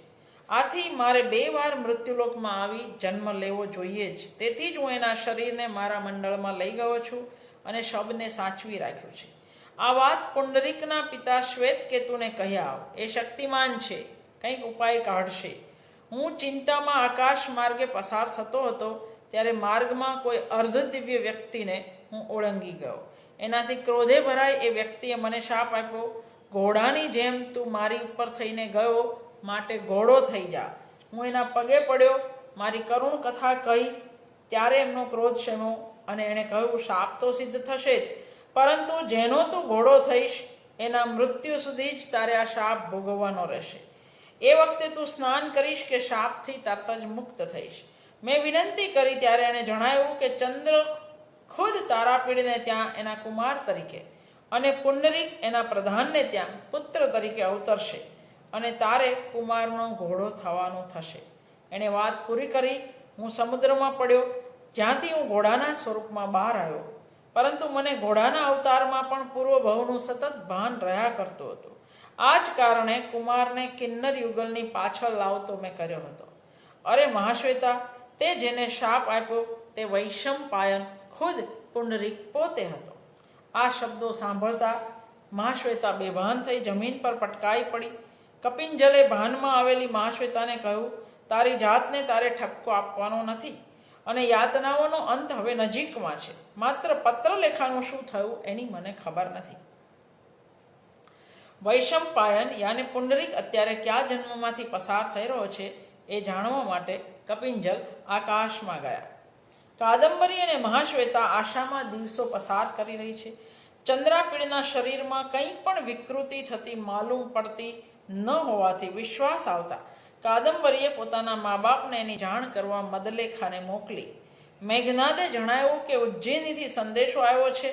A: આથી મારે 2 વાર મૃત્યુલોકમાં આવી જન્મ લેવો જોઈએ જ. તેથી જ હું એના શરીરને મારા મંડળમાં લઈ ગયો છું અને શબને સાચવી રાખ્યું છે. આ વાત પુંડરીકના પિતા શ્વેતકેતુને કહી આવ. એ શક્તિમાન છે, કંઈક ઉપાય કાઢશે. હું ચિંતામાં આકાશ માર્ગે પસાર થતો હતો ત્યારે માર્ગમાં કોઈ અર્ધદિવ્ય વ્યક્તિને હું ઓળંગી ગયો. એનાથી ક્રોધે ભરાય એ વ્યક્તિએ મને શાપ આપ્યો, ઘોડાની જેમ તું મારી ઉપર થઈને ગયો, માટે ઘોડો થઈ જા. હું એના પગે પડ્યો, મારી કરુણ કથા કહી. ત્યારે એમનો ક્રોધ શમ્યો અને એણે કહ્યું, શાપ તો સિદ્ધ થશે જ, પરંતુ જેનો તું ઘોડો થઈશ એના મૃત્યુ સુધી જ તારે આ શાપ ભોગવવાનો રહેશે. એ વખતે તું સ્નાન કરીશ કે શાપથી તરત જ મુક્ત થઈશ. મેં વિનંતી કરી ત્યારે એણે જણાવ્યું કે ચંદ્ર ખુદ તારાપીડને ત્યાં એના કુમાર તરીકે અને પુંડરીક એના પ્રધાનને ત્યાં પુત્ર તરીકે અવતરશે અને તારે કુમારનો ઘોડો થવાનું થશે. એણે વાત પૂરી કરી. હું સમુદ્રમાં પડ્યો, જ્યાંથી હું ઘોડાના સ્વરૂપમાં બહાર આવ્યો, પરંતુ મને ઘોડાના અવતારમાં પણ પૂર્વભવનું સતત ભાન રહ્યા કરતું હતું. આ જ કારણે કુમારને કિન્નર યુગલની પાછળ લાવતો મેં કર્યો હતો. અરે મહાશ્વેતા, તે જેને શાપ આપ્યો તે વૈશંપાયન ખુદ પુંડરીક પોતે હતો. આ શબ્દો સાંભળતા મહાશ્વેતા બેભાન થઈ જમીન પર પટકાઈ પડી. કપિંજલે ભાનમાં આવેલી મહાશ્વેતાને કહ્યું, તારી જાતને તારે ઠપકો આપવાનો નથી અને યાતનાઓનો અંત હવે નજીકમાં છે. માત્ર પત્રલેખાનું શું થયું એની મને ખબર નથી. વૈશંપાયન યાને પુંડરીક અત્યારે કયા જન્મમાંથી પસાર થઈ રહ્યો છે એ જાણવા માટે કપિંજલ આકાશમાં ગયા. કાદંબરી અને મહાશ્વેતા આશામાં દિવસો પસાર કરી રહી છે. ચંદ્રાપીડના શરીરમાં કંઈ પણ વિકૃતિ થતી માલુમ પડતી ન હોવાથી વિશ્વાસ આવતા કાદંબરીએ પોતાના મા બાપને એની જાણ કરવા મદલેખાને મોકલી. મેઘનાદે જણાવ્યું કે ઉજ્જૈનીથી સંદેશો આવ્યો છે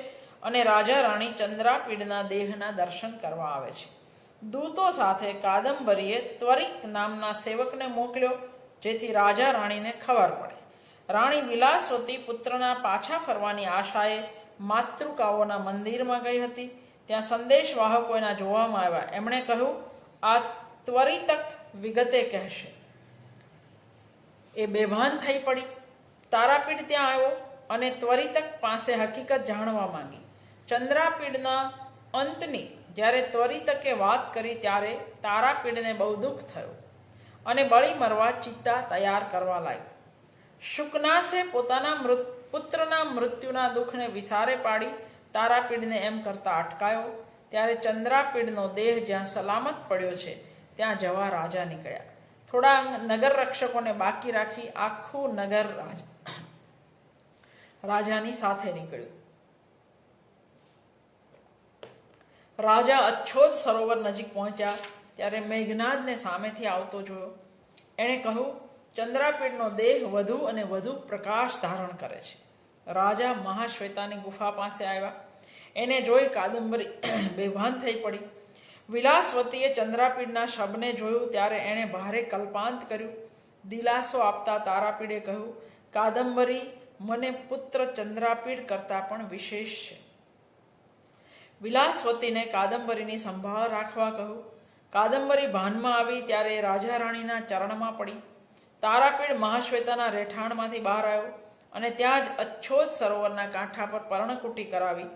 A: અને રાજા રાણી ચંદ્રાપીડના દેહના દર્શન કરવા આવે છે. દૂતો સાથે કાદંબરીએ ત્વરિક નામના સેવકને મોકલ્યો, જેથી રાજા રાણીને ખબર પડે. રાણી વિલાસવતી પુત્રના પાછા ફરવાની આશાએ માતૃકાઓના મંદિરમાં ગઈ હતી. ત્યાં સંદેશવાહકો એના જોવામાં આવ્યા. એમણે કહ્યું, આ ત્વરિતક વિગતે કહેશે. એ બેભાન થઈ પડી. તારાપીડ ત્યાં આવ્યો અને ત્વરિતક પાસે હકીકત જાણવા માંગી. ચંદ્રાપીડના અંતની જ્યારે ત્વરિતકે વાત કરી ત્યારે તારાપીડને બહુ દુઃખ થયું અને બળી મરવા ચિત્તા તૈયાર કરવા લાગી. શુકનાસે પોતાના પુત્રના મૃત્યુના દુઃખને વિસારે પાડી તારાપીડને એમ કરતા અટકાયો. ત્યારે ચંદ્રાપીડનો દેહ જ્યાં સલામત પડ્યો છે ત્યાં જવા રાજા નીકળ્યા. થોડા નગર રક્ષકોને બાકી રાખી આખું નગર રાજાની સાથે નીકળ્યું. રાજા અચ્છોદ સરોવર નજીક પહોંચ્યા ત્યારે મેઘનાદને સામેથી આવતો જોયો. એણે કહ્યું, ચંદ્રાપીડનો દેહ વધુ અને વધુ પ્રકાશ ધારણ કરે છે. રાજા મહાશ્વેતાની ગુફા પાસે આવ્યા. એને જોઈ કાદંબરી બેભાન થઈ પડી. વિલાસવતીએ ચંદ્રાપીડના શબને જોયું ત્યારે એણે ભારે કલ્પાંત કર્યું. દિલાસો આપતા તારાપીડે કહ્યું, કાદંબરી, મને પુત્ર ચંદ્રાપીડ કરતાં પણ વિશેષ છે. વિલાસવતીને કાદંબરીની સંભાળ રાખવા કહ્યું. કાદંબરી ભાનમાં આવી ત્યારે રાજા રાણીના ચરણમાં પડી. તારાપીડ મહાશ્વેતાના રહેઠાણમાંથી બહાર આવ્યો અને ત્યાં જ અચ્છોદ સરોવરના કાંઠા પર પર્ણકુટી કરાવી.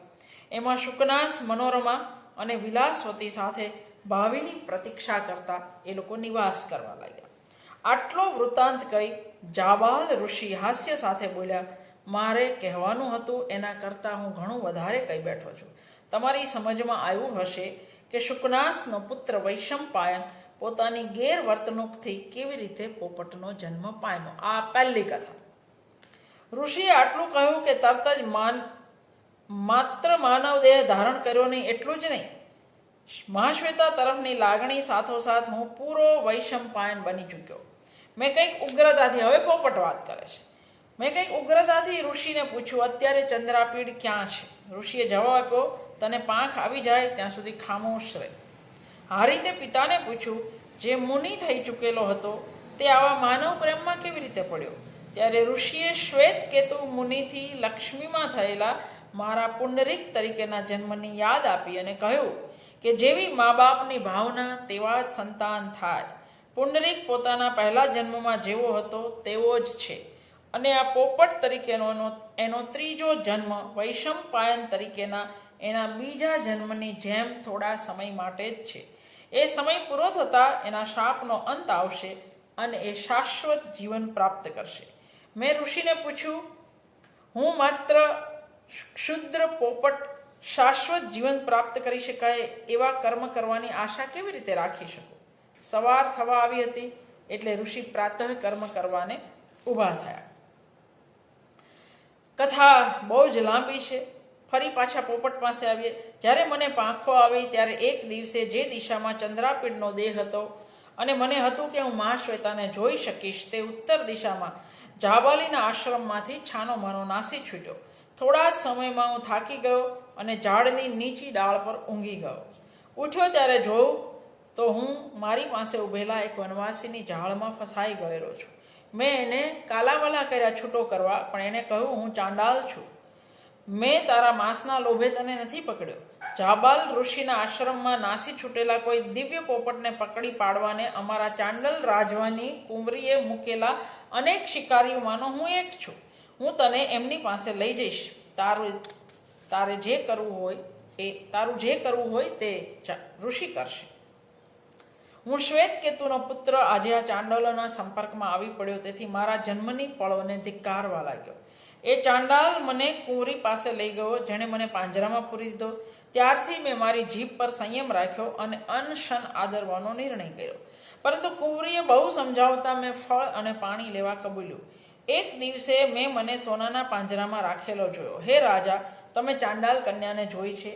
A: એમાં શુકનાસ, મનોરમા અને વિલાસવતી સાથે ભાવિની પ્રતીક્ષા કરતા એ લોકો નિવાસ કરવા લાગ્યા. આટલો વૃત્તાંત કહી જાબાલ ઋષિ હાસ્ય સાથે બોલ્યા, મારે કહેવાનું હતું એના કરતાં હું ઘણું વધારે કહી બેઠો છું. તમારી સમજમાં આવ્યું હશે કે શુકનાસનો પુત્ર વૈશંપાયન પોતાની ગેરવર્તણૂકથી કેવી રીતે પોપટનો જન્મ પામ્યો. આ પહેલી કથા. ઋષિએ આટલું કહ્યું કે તરત જ માત્ર માનવ દેહ ધારણ કર્યો નહીં, એટલું જ નહીં, મહાશ્વેતા તરફની લાગણી સાથોસાથ હું પૂરો વૈશંપાયન બની ચૂક્યો. મેં કંઈક ઉગ્રતાથી, હવે પોપટ વાત કરે છે, મેં કંઈક ઉગ્રતાથી ઋષિને પૂછ્યું, અત્યારે ચંદ્રાપીડ ક્યાં છે? ઋષિએ જવાબ આપ્યો, તને પાંખ આવી જાય ત્યાં સુધી ખામોશ રહે. આ રીતે પિતાને પૂછ્યું, જે મુનિ થઈ ચૂકેલો હતો તે આવા માનવ પ્રેમમાં કેવી રીતે પડ્યો? ત્યારે ઋષિએ શ્વેત કેતુ મુનિથી લક્ષ્મીમાં થયેલા મારા પુંડરીક તરીકેના જન્મની યાદ આપી અને કહ્યું કે જેવી મા બાપની ભાવના તેવા જ સંતાન થાય. પુંડરીક પોતાના પહેલા જન્મમાં જેવો હતો તેવો જ છે અને આ પોપટ તરીકેનો એનો ત્રીજો જન્મ વૈશંપાયન તરીકેના એના બીજા જન્મની જેમ થોડા સમય માટે જ છે. એ સમય પૂરો થતાં એના શાપનો અંત આવશે અને એ શાશ્વત જીવન પ્રાપ્ત કરશે. મેં ઋષિને પૂછ્યું, હું માત્ર ક્ષુદ્ર પોપટ શાશ્વત જીવન પ્રાપ્ત કરી શકાય એવા કર્મ કરવાની આશા કેવી રીતે રાખી શકું? સવાર થવા આવી હતી એટલે ઋષિ પ્રાતઃ કર્મ કરવાને ઊભા થયા. કથા બહુ જ લાંબી છે. ફરી પાછા પોપટ પાસે આવીએ. જ્યારે મને પાંખો આવી ત્યારે એક દિવસે જે દિશામાં ચંદ્રાપીડનો દેહ હતો અને મને હતું કે હું મહાશ્વેતાને જોઈ શકીશ, તે ઉત્તર દિશામાં જાબાલીના આશ્રમમાંથી છાનો માનો નાસી છૂટ્યો. થોડા જ સમયમાં હું થાકી ગયો અને ઝાડની નીચી ડાળ પર ઊંઘી ગયો. ઉઠ્યો ત્યારે જોયું તો હું મારી પાસે ઊભેલા એક વનવાસીની ઝાડમાં ફસાઈ ગયેલો છું. મેં એને કાલાવાલા કર્યા છૂટો કરવા, પણ એણે કહ્યું, હું ચાંડાલ છું, મેં તારા માંસના લોભે તને નથી પકડ્યો. જાબાલ ઋષિના આશ્રમમાં નાસી છૂટેલા કોઈ દિવ્ય પોપટને પકડી પાડવાને અમારા ચાંડલ રાજવાની કુંવરીએ મૂકેલા અનેક શિકારીઓમાંનો હું એક છું. હું તને એમની પાસે લઈ જઈશ. તારું જે કરવું હોય તે ઋષિ કરશે. હું શ્વેત કેતુનો પુત્ર આજે આ ચાંડલોના સંપર્કમાં આવી પડ્યો, તેથી મારા જન્મની પળોને ધિક્કારવા લાગ્યો. એ ચાંડાલ મને કુંવરી પાસે લઈ ગયો, જેણે મને પાંજરામાં પૂરી દીધો. ત્યારથી મેં મારી જીભ પર સંયમ રાખ્યો અને અનશન આદરવાનો નિર્ણય કર્યો. પરંતુ કુંવરીએ બહુ સમજાવતા મેં ફળ અને પાણી લેવા કબૂલ્યું. એક દિવસે મેં મને સોનાના પાંજરામાં રાખેલો જોયો. હે રાજા, તમે ચાંડાલ કન્યાને જોઈ છે?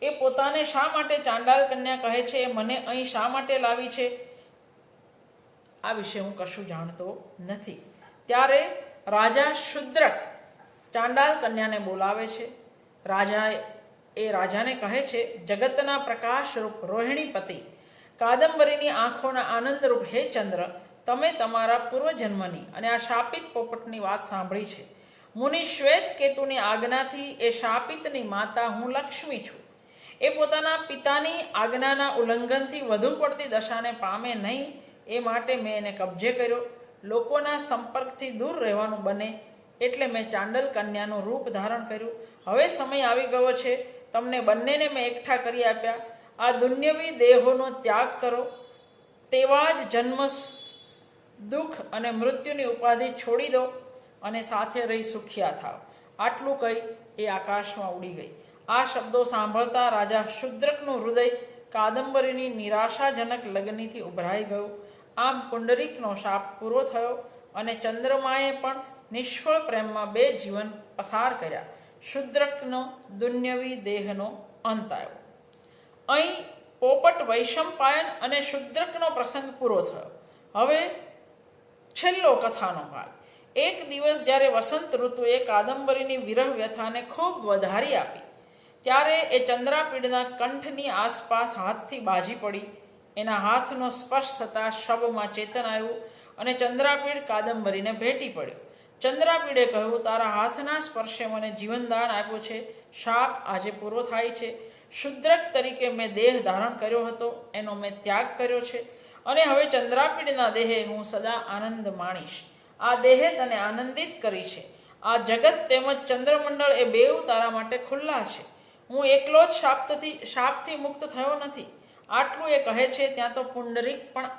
A: એ પોતાને શા માટે ચાંડાલ કન્યા કહે છે? એ મને અહીં શા માટે લાવી છે? આ વિશે હું કશું જાણતો નથી. ત્યારે રાજા શુદ્રક ચાંડાલ કન્યાને બોલાવે છે. રાજાને કહે છે, જગતના પ્રકાશરૂપ રોહિણીપતિ, કાદંબરીની આંખોના આનંદરૂપ હે ચંદ્ર, તમે તમારા પૂર્વજન્મની અને આ શાપિત પોપટની વાત સાંભળી છે. મુનિ શ્વેત કેતુની આજ્ઞાથી એ શાપિતની માતા હું લક્ષ્મી છું. એ પોતાના પિતાની આજ્ઞાના ઉલ્લંઘનથી વધુ પડતી દશાને પામે નહીં એ માટે મેં એને કબજે કર્યો. લોકોના સંપર્કથી દૂર રહેવાનું બને એટલે મેં ચાંડલ કન્યાનું રૂપ ધારણ કર્યું. હવે સમય આવી ગયો છે, તમને બંનેને મેં એકઠા કરી આપ્યા. આ દુન્યવી દેહોનો ત્યાગ કરો, તેવા જ જન્મ, દુઃખ અને મૃત્યુની ઉપાધિ છોડી દો અને સાથે રહી સુખિયા થાવ. આટલું કહી એ આકાશમાં ઉડી ગઈ. આ શબ્દો સાંભળતા રાજા શુદ્રકનું હૃદય કાદંબરીની નિરાશાજનક લગ્નથી ઉભરાઈ ગયું. આમ પુંડરીકનો શાપ પૂરો થયો અને ચંદ્રમાએ પણ નિષ્ફળ પ્રેમમાં 2 જીવન પસાર કર્યા. શુદ્રકનો દુન્યવી દેહનો અંત આવ્યો. અહીં પોપટ વૈશંપાયન અને શુદ્રકનો પ્રસંગ પૂરો થયો. હવે છેલ્લો કથાનો ભાગ. એક દિવસ જ્યારે વસંત ઋતુએ કાદંબરીની વિરહ વ્યથાને ખૂબ વધારી આપી, ત્યારે એ ચંદ્રાપીડના કંઠની આસપાસ હાથથી બાજી પડી. એના હાથનો સ્પર્શ થતાં શબમાં ચેતન આવ્યું અને ચંદ્રાપીડ કાદંબરીને ભેટી પડ્યો. ચંદ્રાપીડે કહ્યું, તારા હાથના સ્પર્શે મને જીવનદાન આપ્યું છે. શાપ આજે પૂરો થાય છે. શુદ્રક તરીકે મેં દેહ ધારણ કર્યો હતો, એનો મેં ત્યાગ કર્યો છે અને હવે ચંદ્રાપીડના દેહે હું સદા આનંદ માણીશ. આ દેહે તને આનંદિત કરી છે. આ જગત તેમજ ચંદ્રમંડળ એ બેઉ તારા માટે ખુલ્લા છે. હું એકલો જ શાપથી મુક્ત થયો નથી. આટલું એ કહે છે ત્યાં તો પુંડરીક પણ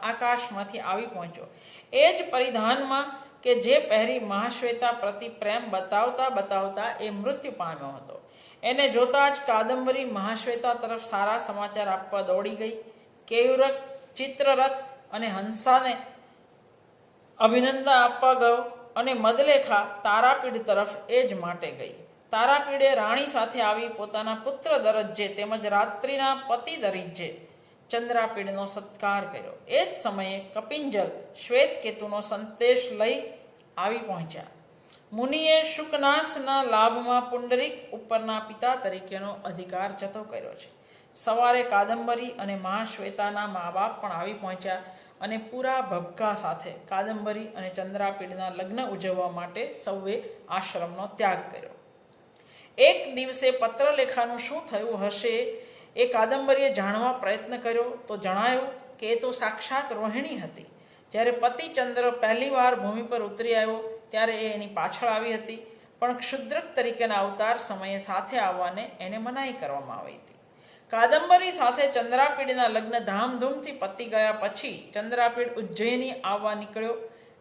A: આકાશમાંથી આવી પહોંચ્યો. એ જ પરિધાનમાં કે જે પહેરી મહાશ્વેતા પ્રતિ પ્રેમ બતાવતા બતાવતા એ મૃત્યુ પામ્યો હતો. એને જોતા જ કાદંબરી મહાશ્વેતા તરફ સારા સમાચાર આપવા દોડી ગઈ. કેયુરક, ચિત્રરથ અને હંસાને અભિનંદન આપવા ગયો અને મદલેખા તારાપીડ તરફ એ જ માટે ગઈ. તારાપીડે રાણી સાથે આવી પોતાના પુત્ર દરજ્જે તેમજ રાત્રિના પતિ દરજ્જે ચંદ્રાપીડનો સત્કાર કર્યો. એ જ સમયે કપિંજલ શ્વેતકેતુનો સંદેશ લઈ આવી પહોંચ્યા. મુનિએ શુકનાસના લાભમાં પુંડરીક ઉપરના પિતા તરીકેનો અધિકાર જતો કર્યો છે. સવારે કાદંબરી અને મહાશ્વેતાના મા બાપ પણ આવી પહોંચ્યા અને પૂરા ભભકા સાથે કાદંબરી અને ચંદ્રાપીડના લગ્ન ઉજવવા માટે સૌએ આશ્રમનો ત્યાગ કર્યો. એક દિવસે પત્રલેખાનું શું થયું હશે એ કાદંબરીએ જાણવા પ્રયત્ન કર્યો તો જણાયું કે એ તો સાક્ષાત રોહિણી હતી. જ્યારે પતિ ચંદ્ર પહેલીવાર ભૂમિ પર ઉતરી આવ્યો ત્યારે એ એની પાછળ આવી હતી, પણ ક્ષુદ્રક તરીકેના અવતાર સમયે સાથે આવવાને એને મનાઈ કરવામાં આવી હતી. કાદંબરી સાથે ચંદ્રાપીડના લગ્ન ધામધૂમથી પતી ગયા પછી ચંદ્રાપીડ ઉજ્જૈની આવવા નીકળ્યો.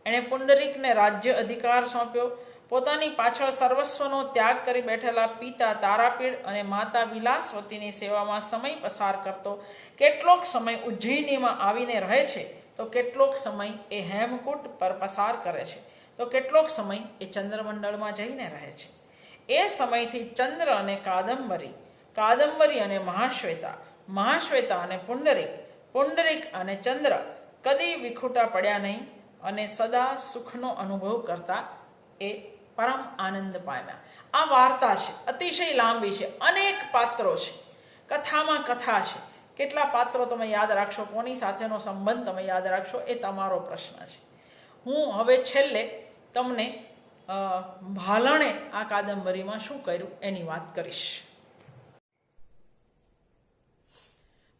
A: એણે પુંડરીકને રાજ્ય અધિકાર સોંપ્યો. પોતાની પાછળ સર્વસ્વનો ત્યાગ કરી બેઠેલા પિતા તારાપીડ અને માતા વિલાસવતીની સેવામાં સમય પસાર કરતો કેટલોક સમય ઉજ્જૈનીમાં આવીને રહે છે, તો કેટલોક સમય એ હેમકૂટ પર પસાર કરે છે, તો કેટલોક સમય એ ચંદ્રમંડળમાં જઈને રહે છે. એ સમયથી ચંદ્ર અને કાદંબરી, કાદંબરી અને મહાશ્વેતા, મહાશ્વેતા અને પુંડરીક, પુંડરીક અને ચંદ્ર કદી વિખૂટા પડ્યા નહીં અને સદા સુખનો અનુભવ કરતા એ પરમ આનંદ પામ્યા. આ વાર્તા છે, અતિશય લાંબી છે, અનેક પાત્રો છે, કથામાં કથા છે. કેટલા પાત્રો તમે યાદ રાખશો, કોની સાથેનો સંબંધ તમે યાદ રાખશો, એ તમારો પ્રશ્ન છે. હું હવે છેલ્લે તમને ભાલણે આ કાદંબરીમાં શું કર્યું એની વાત કરીશ.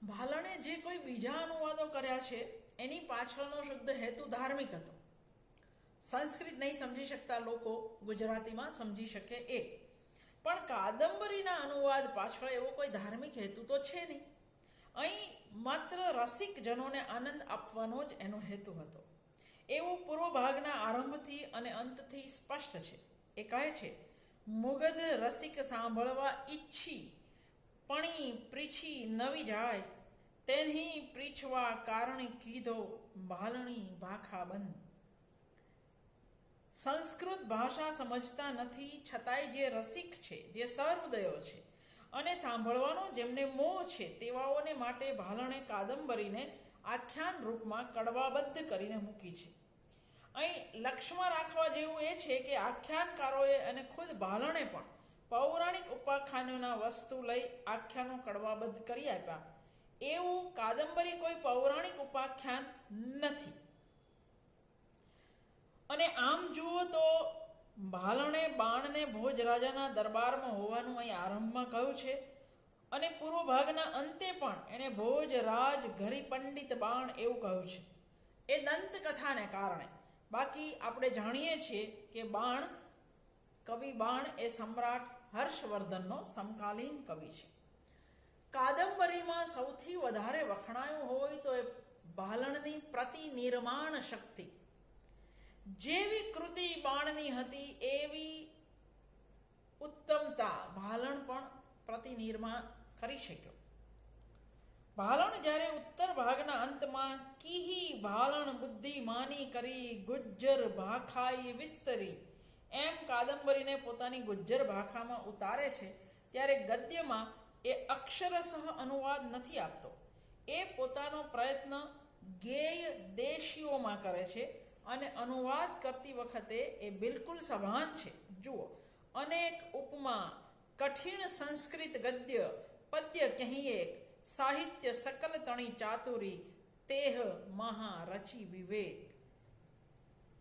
A: ભાલણે જે કોઈ બીજા અનુવાદો કર્યા છે એની પાછળનો શુદ્ધ હેતુ ધાર્મિક હતો. સંસ્કૃત નહીં સમજી શકતા લોકો ગુજરાતીમાં સમજી શકે એ. પણ કાદંબરીના અનુવાદ પાછળ એવો કોઈ ધાર્મિક હેતુ તો છે નહીં. અહીં માત્ર રસિક જનોને આનંદ આપવાનો જ એનો હેતુ હતો એવું પૂર્વ ભાગના આરંભથી અને અંતથી સ્પષ્ટ છે. એ કહે છે, મુગધ રસિક સાંભળવા ઈચ્છી પણી પ્રીછી નવી જાય, તેની પ્રીછવા કારણે કીધો ભાલણી ભાખા બંધ. સંસ્કૃત ભાષા સમજતા નથી છતાંય જે રસિક છે, જે સહૃદયો છે અને સાંભળવાનો જેમને મોહ છે તેવાઓને માટે ભાલણે કાદંબરીને આખ્યાન રૂપમાં કડવાબદ્ધ કરીને મૂકી છે. અહીં લક્ષ્યમાં રાખવા જેવું એ છે કે આખ્યાનકારોએ અને ખુદ ભાલણે પણ પૌરાણિક ઉપાખ્યાનોના વસ્તુ લઈ આખ્યાનો કડવાબદ્ધ કરી આપ્યા. એવું કાદંબરી કોઈ પૌરાણિક ઉપાખ્યાન નથી. અને આમ જુઓ તો ભાલણે બાણને ભોજરાજાના દરબારમાં હોવાનું અહીં આરંભમાં કહ્યું છે અને પૂર્વ ભાગના અંતે પણ એણે ભોજરાજ ઘરી પંડિત બાણ એવું કહ્યું છે. એ દંતકથાને કારણે. બાકી આપણે જાણીએ છીએ કે બાણ, કવિ બાણ એ સમ્રાટ હર્ષવર્ધનનો સમકાલીન કવિ છે. કાદંબરીમાં સૌથી વધારે વખણાયું હોય તો એ ભાલણની પ્રતિનિર્માણ શક્તિ. જેવી કૃતિ બાણની હતી એવી ઉત્તમતા ભાલણ પણ પ્રતિનિર્માણ કરી શક્યો. ભાલણ જ્યારે ઉત્તર ભાગના અંતમાં કીહી ભાલણ બુદ્ધિ માની કરી ગુજ્જર ભાખાઈ વિસ્તરી એમ કાદંબરીને પોતાની ગુજ્જર ભાખામાં ઉતારે છે, ત્યારે ગદ્યમાં એ અક્ષરશઃ અનુવાદ નથી આપતો. એ પોતાનો પ્રયત્ન ગેય દેશીઓમાં કરે છે અને અનુવાદ કરતી વખતે એ બિલકુલ સભાન છે. જુઓ, અનેક ઉપમા, કઠિન સંસ્કૃત ગદ્ય પદ્ય કહી એક, સાહિત્ય સકલ તણી ચાતુરી, તેહ મહા રચી વિવેક.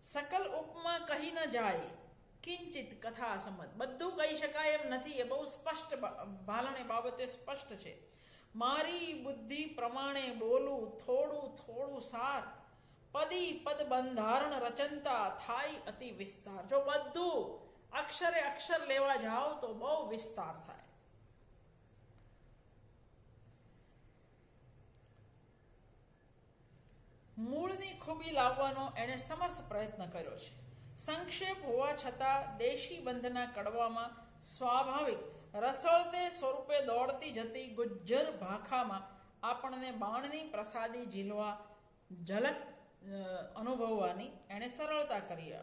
A: સકલ ઉપમા કહી ન જાય, કિંચિત કથા સમજ. બધું કહી શકાય એમ નથી, એ બહુ સ્પષ્ટ ભાલણ એ બાબતે સ્પષ્ટ છે. મારી બુદ્ધિ પ્રમાણે બોલું, થોડું થોડું સાર, પદી પદ બંધારણ રચનતા થાય અતિ વિસ્તાર. જો બધું અક્ષરે અક્ષર લેવા જાઓ તો બહુ વિસ્તાર થાય. મૂળની ખૂબી લાવવાનો એણે સમર્થ પ્રયત્ન કર્યો છે. સંક્ષેપ હોવા છતાં દેશી બંધના કડવામાં સ્વાભાવિક રસળતે સ્વરૂપે દોડતી જતી ગુજ્જર ભાખામાં આપણને બાણની પ્રસાદી ઝીલવા ઝલક અનુભવવાની એણે સરળતા કરી.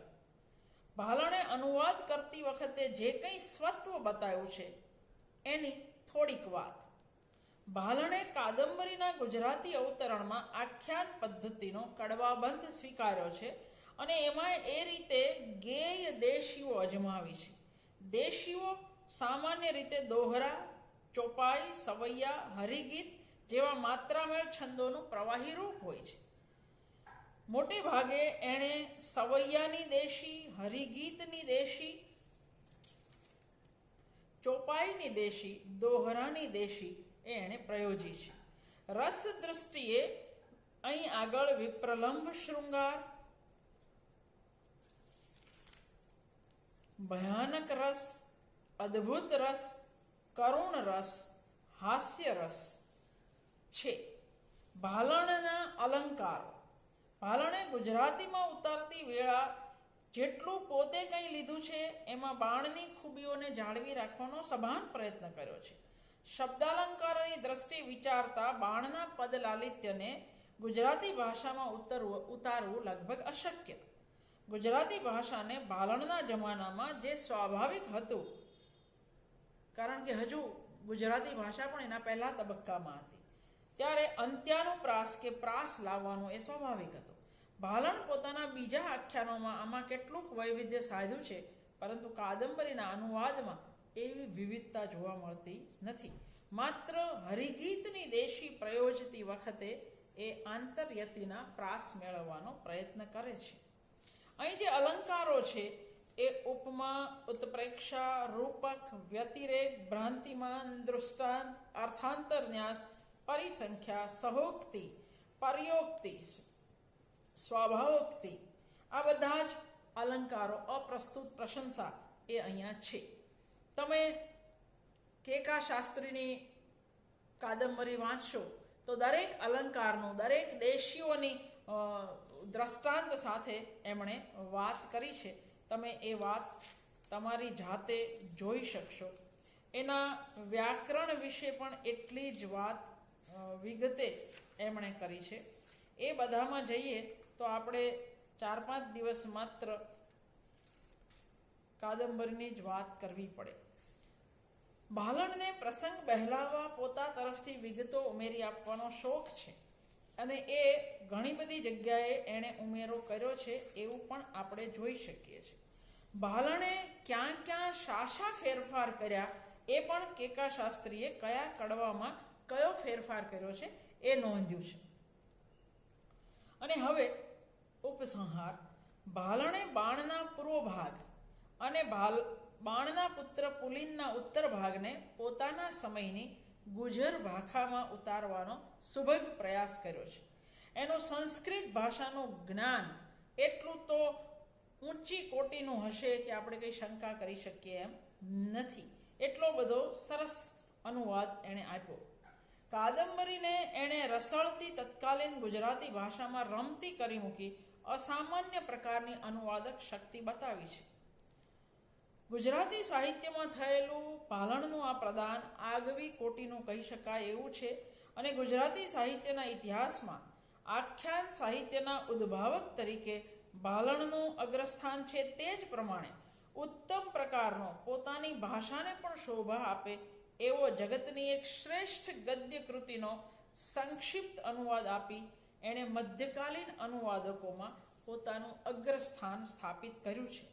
A: ભાલણે અનુવાદ કરતી વખતે જે કંઈ સ્વત્વ બતાવ્યું છે એની થોડીક વાત. ભાલણે કાદંબરીના ગુજરાતી અવતરણમાં આખ્યાન પદ્ધતિનો કડવાબંધ સ્વીકાર્યો છે અને એમાં એ રીતે ગેય દેશીઓ અજમાવી છે. દેશીઓ સામાન્ય રીતે દોહરા, ચોપાઈ, સવૈયા, હરિગીત જેવા માત્રામેળ છંદોનું પ્રવાહી રૂપ હોય છે. મોટે ભાગે એણે સવૈયાની દેશી, હરિગીતની દેશી, ચોપાઈની દેશી, દોહરાની દેશી એ એણે પ્રયોજી છે. રસ દૃષ્ટિએ અહીં આગળ વિપ્રલંભ શૃંગાર, ભયાનક રસ, અદ્ભુત રસ, કરુણ રસ, હાસ્ય રસ છે. ભાલણના અલંકારો. ભાલણે ગુજરાતીમાં ઉતારતી વેળા જેટલું પોતે કંઈ લીધું છે એમાં બાણની ખૂબીઓને જાળવી રાખવાનો સભાન પ્રયત્ન કર્યો છે. શબ્દાલંકારોની દ્રષ્ટિએ વિચારતા બાણના પદ લાલિત્યને ગુજરાતી ભાષામાં ઉતારવું લગભગ અશક્ય. ગુજરાતી ભાષાને ભાલણના જમાનામાં જે સ્વાભાવિક હતું, કારણ કે હજુ ગુજરાતી ભાષા પણ એના પહેલા તબક્કામાં હતી, ત્યારે અંત્યાનુપ્રાસ કે પ્રાસ લાવવાનું એ સ્વાભાવિક હતું. ભાલણ પોતાના બીજા આખ્યાનોમાં આમાં કેટલુંક વૈવિધ્ય સાધ્યું છે, પરંતુ કાદંબરીના અનુવાદમાં એવી વિવિધતા જોવા મળતી નથી. માત્ર હરિગીતની દેશી પ્રયોજતી વખતે એ આંતરયતિના પ્રાસ મેળવવાનો પ્રયત્ન કરે છે. અહીં જે અલંકારો છે એ ઉપમા, ઉત્પ્રેક્ષા, રૂપક, વ્યતિરેક, ભ્રાંતિમાન, દૃષ્ટાંત, અર્થાંતરન્યાસ, પરિસંખ્યા, સહોક્તિ, પર્યોક્તિ, સ્વભાવોક્તિ, આ બધા જ અલંકારો, અપ્રસ્તુત પ્રશંસા એ અહીંયા છે. તમે કેકા શાસ્ત્રીની કાદંબરી વાંચશો તો દરેક અલંકારનું, દરેક દેશીઓની દ્રષ્ટાંત સાથે એમણે વાત કરી છે. તમે એ વાત તમારી જાતે જોઈ શકશો. એના વ્યાકરણ વિશે પણ એટલી જ વાત વિગતે એમણે કરી છે. એ બધામાં જઈએ તો આપણે 4-5 દિવસ માત્ર કાદંબરીની જ વાત કરવી પડે. ભાલણને પ્રસંગ બહેલાવવા પોતા તરફથી વિગતો ઉમેરી આપવાનો શોખ છે અને એ ઘણી બધી જગ્યાએ એણે ઉમેરો કર્યો છે એવું પણ આપણે જોઈ શકીએ છીએ. ભાલણે ક્યાં ક્યાં શા ફેરફાર કર્યા એ પણ કેકા શાસ્ત્રીએ કયા કડવામાં કયો ફેરફાર કર્યો છે એ નોંધ્યું છે. અને હવે ઉપસંહાર. ભાલણે બાણના પૂર્વ ભાગ અને બાણના પુત્ર પુલિનના ઉત્તર ભાગને પોતાના સમયની ગુજર ભાષામાં ઉતારવાનો સુભગ પ્રયાસ કર્યો છે. એનું સંસ્કૃત ભાષાનું જ્ઞાન એટલું તો ઊંચી કોટીનું હશે કે આપણે કંઈ શંકા કરી શકીએ એમ નથી. એટલો બધો સરસ અનુવાદ એણે આપ્યો. કાદંબરીને એણે રસળતી તત્કાલીન ગુજરાતી ભાષામાં રમતી કરી મૂકી અસામાન્ય પ્રકારની અનુવાદક શક્તિ બતાવી છે. ગુજરાતી સાહિત્યમાં થયેલું ભાલણનું આ પ્રદાન આગવી કોટીનું કહી શકાય એવું છે અને ગુજરાતી સાહિત્યના ઇતિહાસમાં આખ્યાન સાહિત્યના ઉદ્ભાવક તરીકે ભાલણનું અગ્રસ્થાન છે. તે જ પ્રમાણે ઉત્તમ પ્રકારનો પોતાની ભાષાને પણ શોભા આપે એવો જગતની એક શ્રેષ્ઠ ગદ્ય કૃતિનો સંક્ષિપ્ત અનુવાદ આપી એણે મધ્યકાલીન અનુવાદકોમાં પોતાનું અગ્રસ્થાન સ્થાપિત કર્યું છે.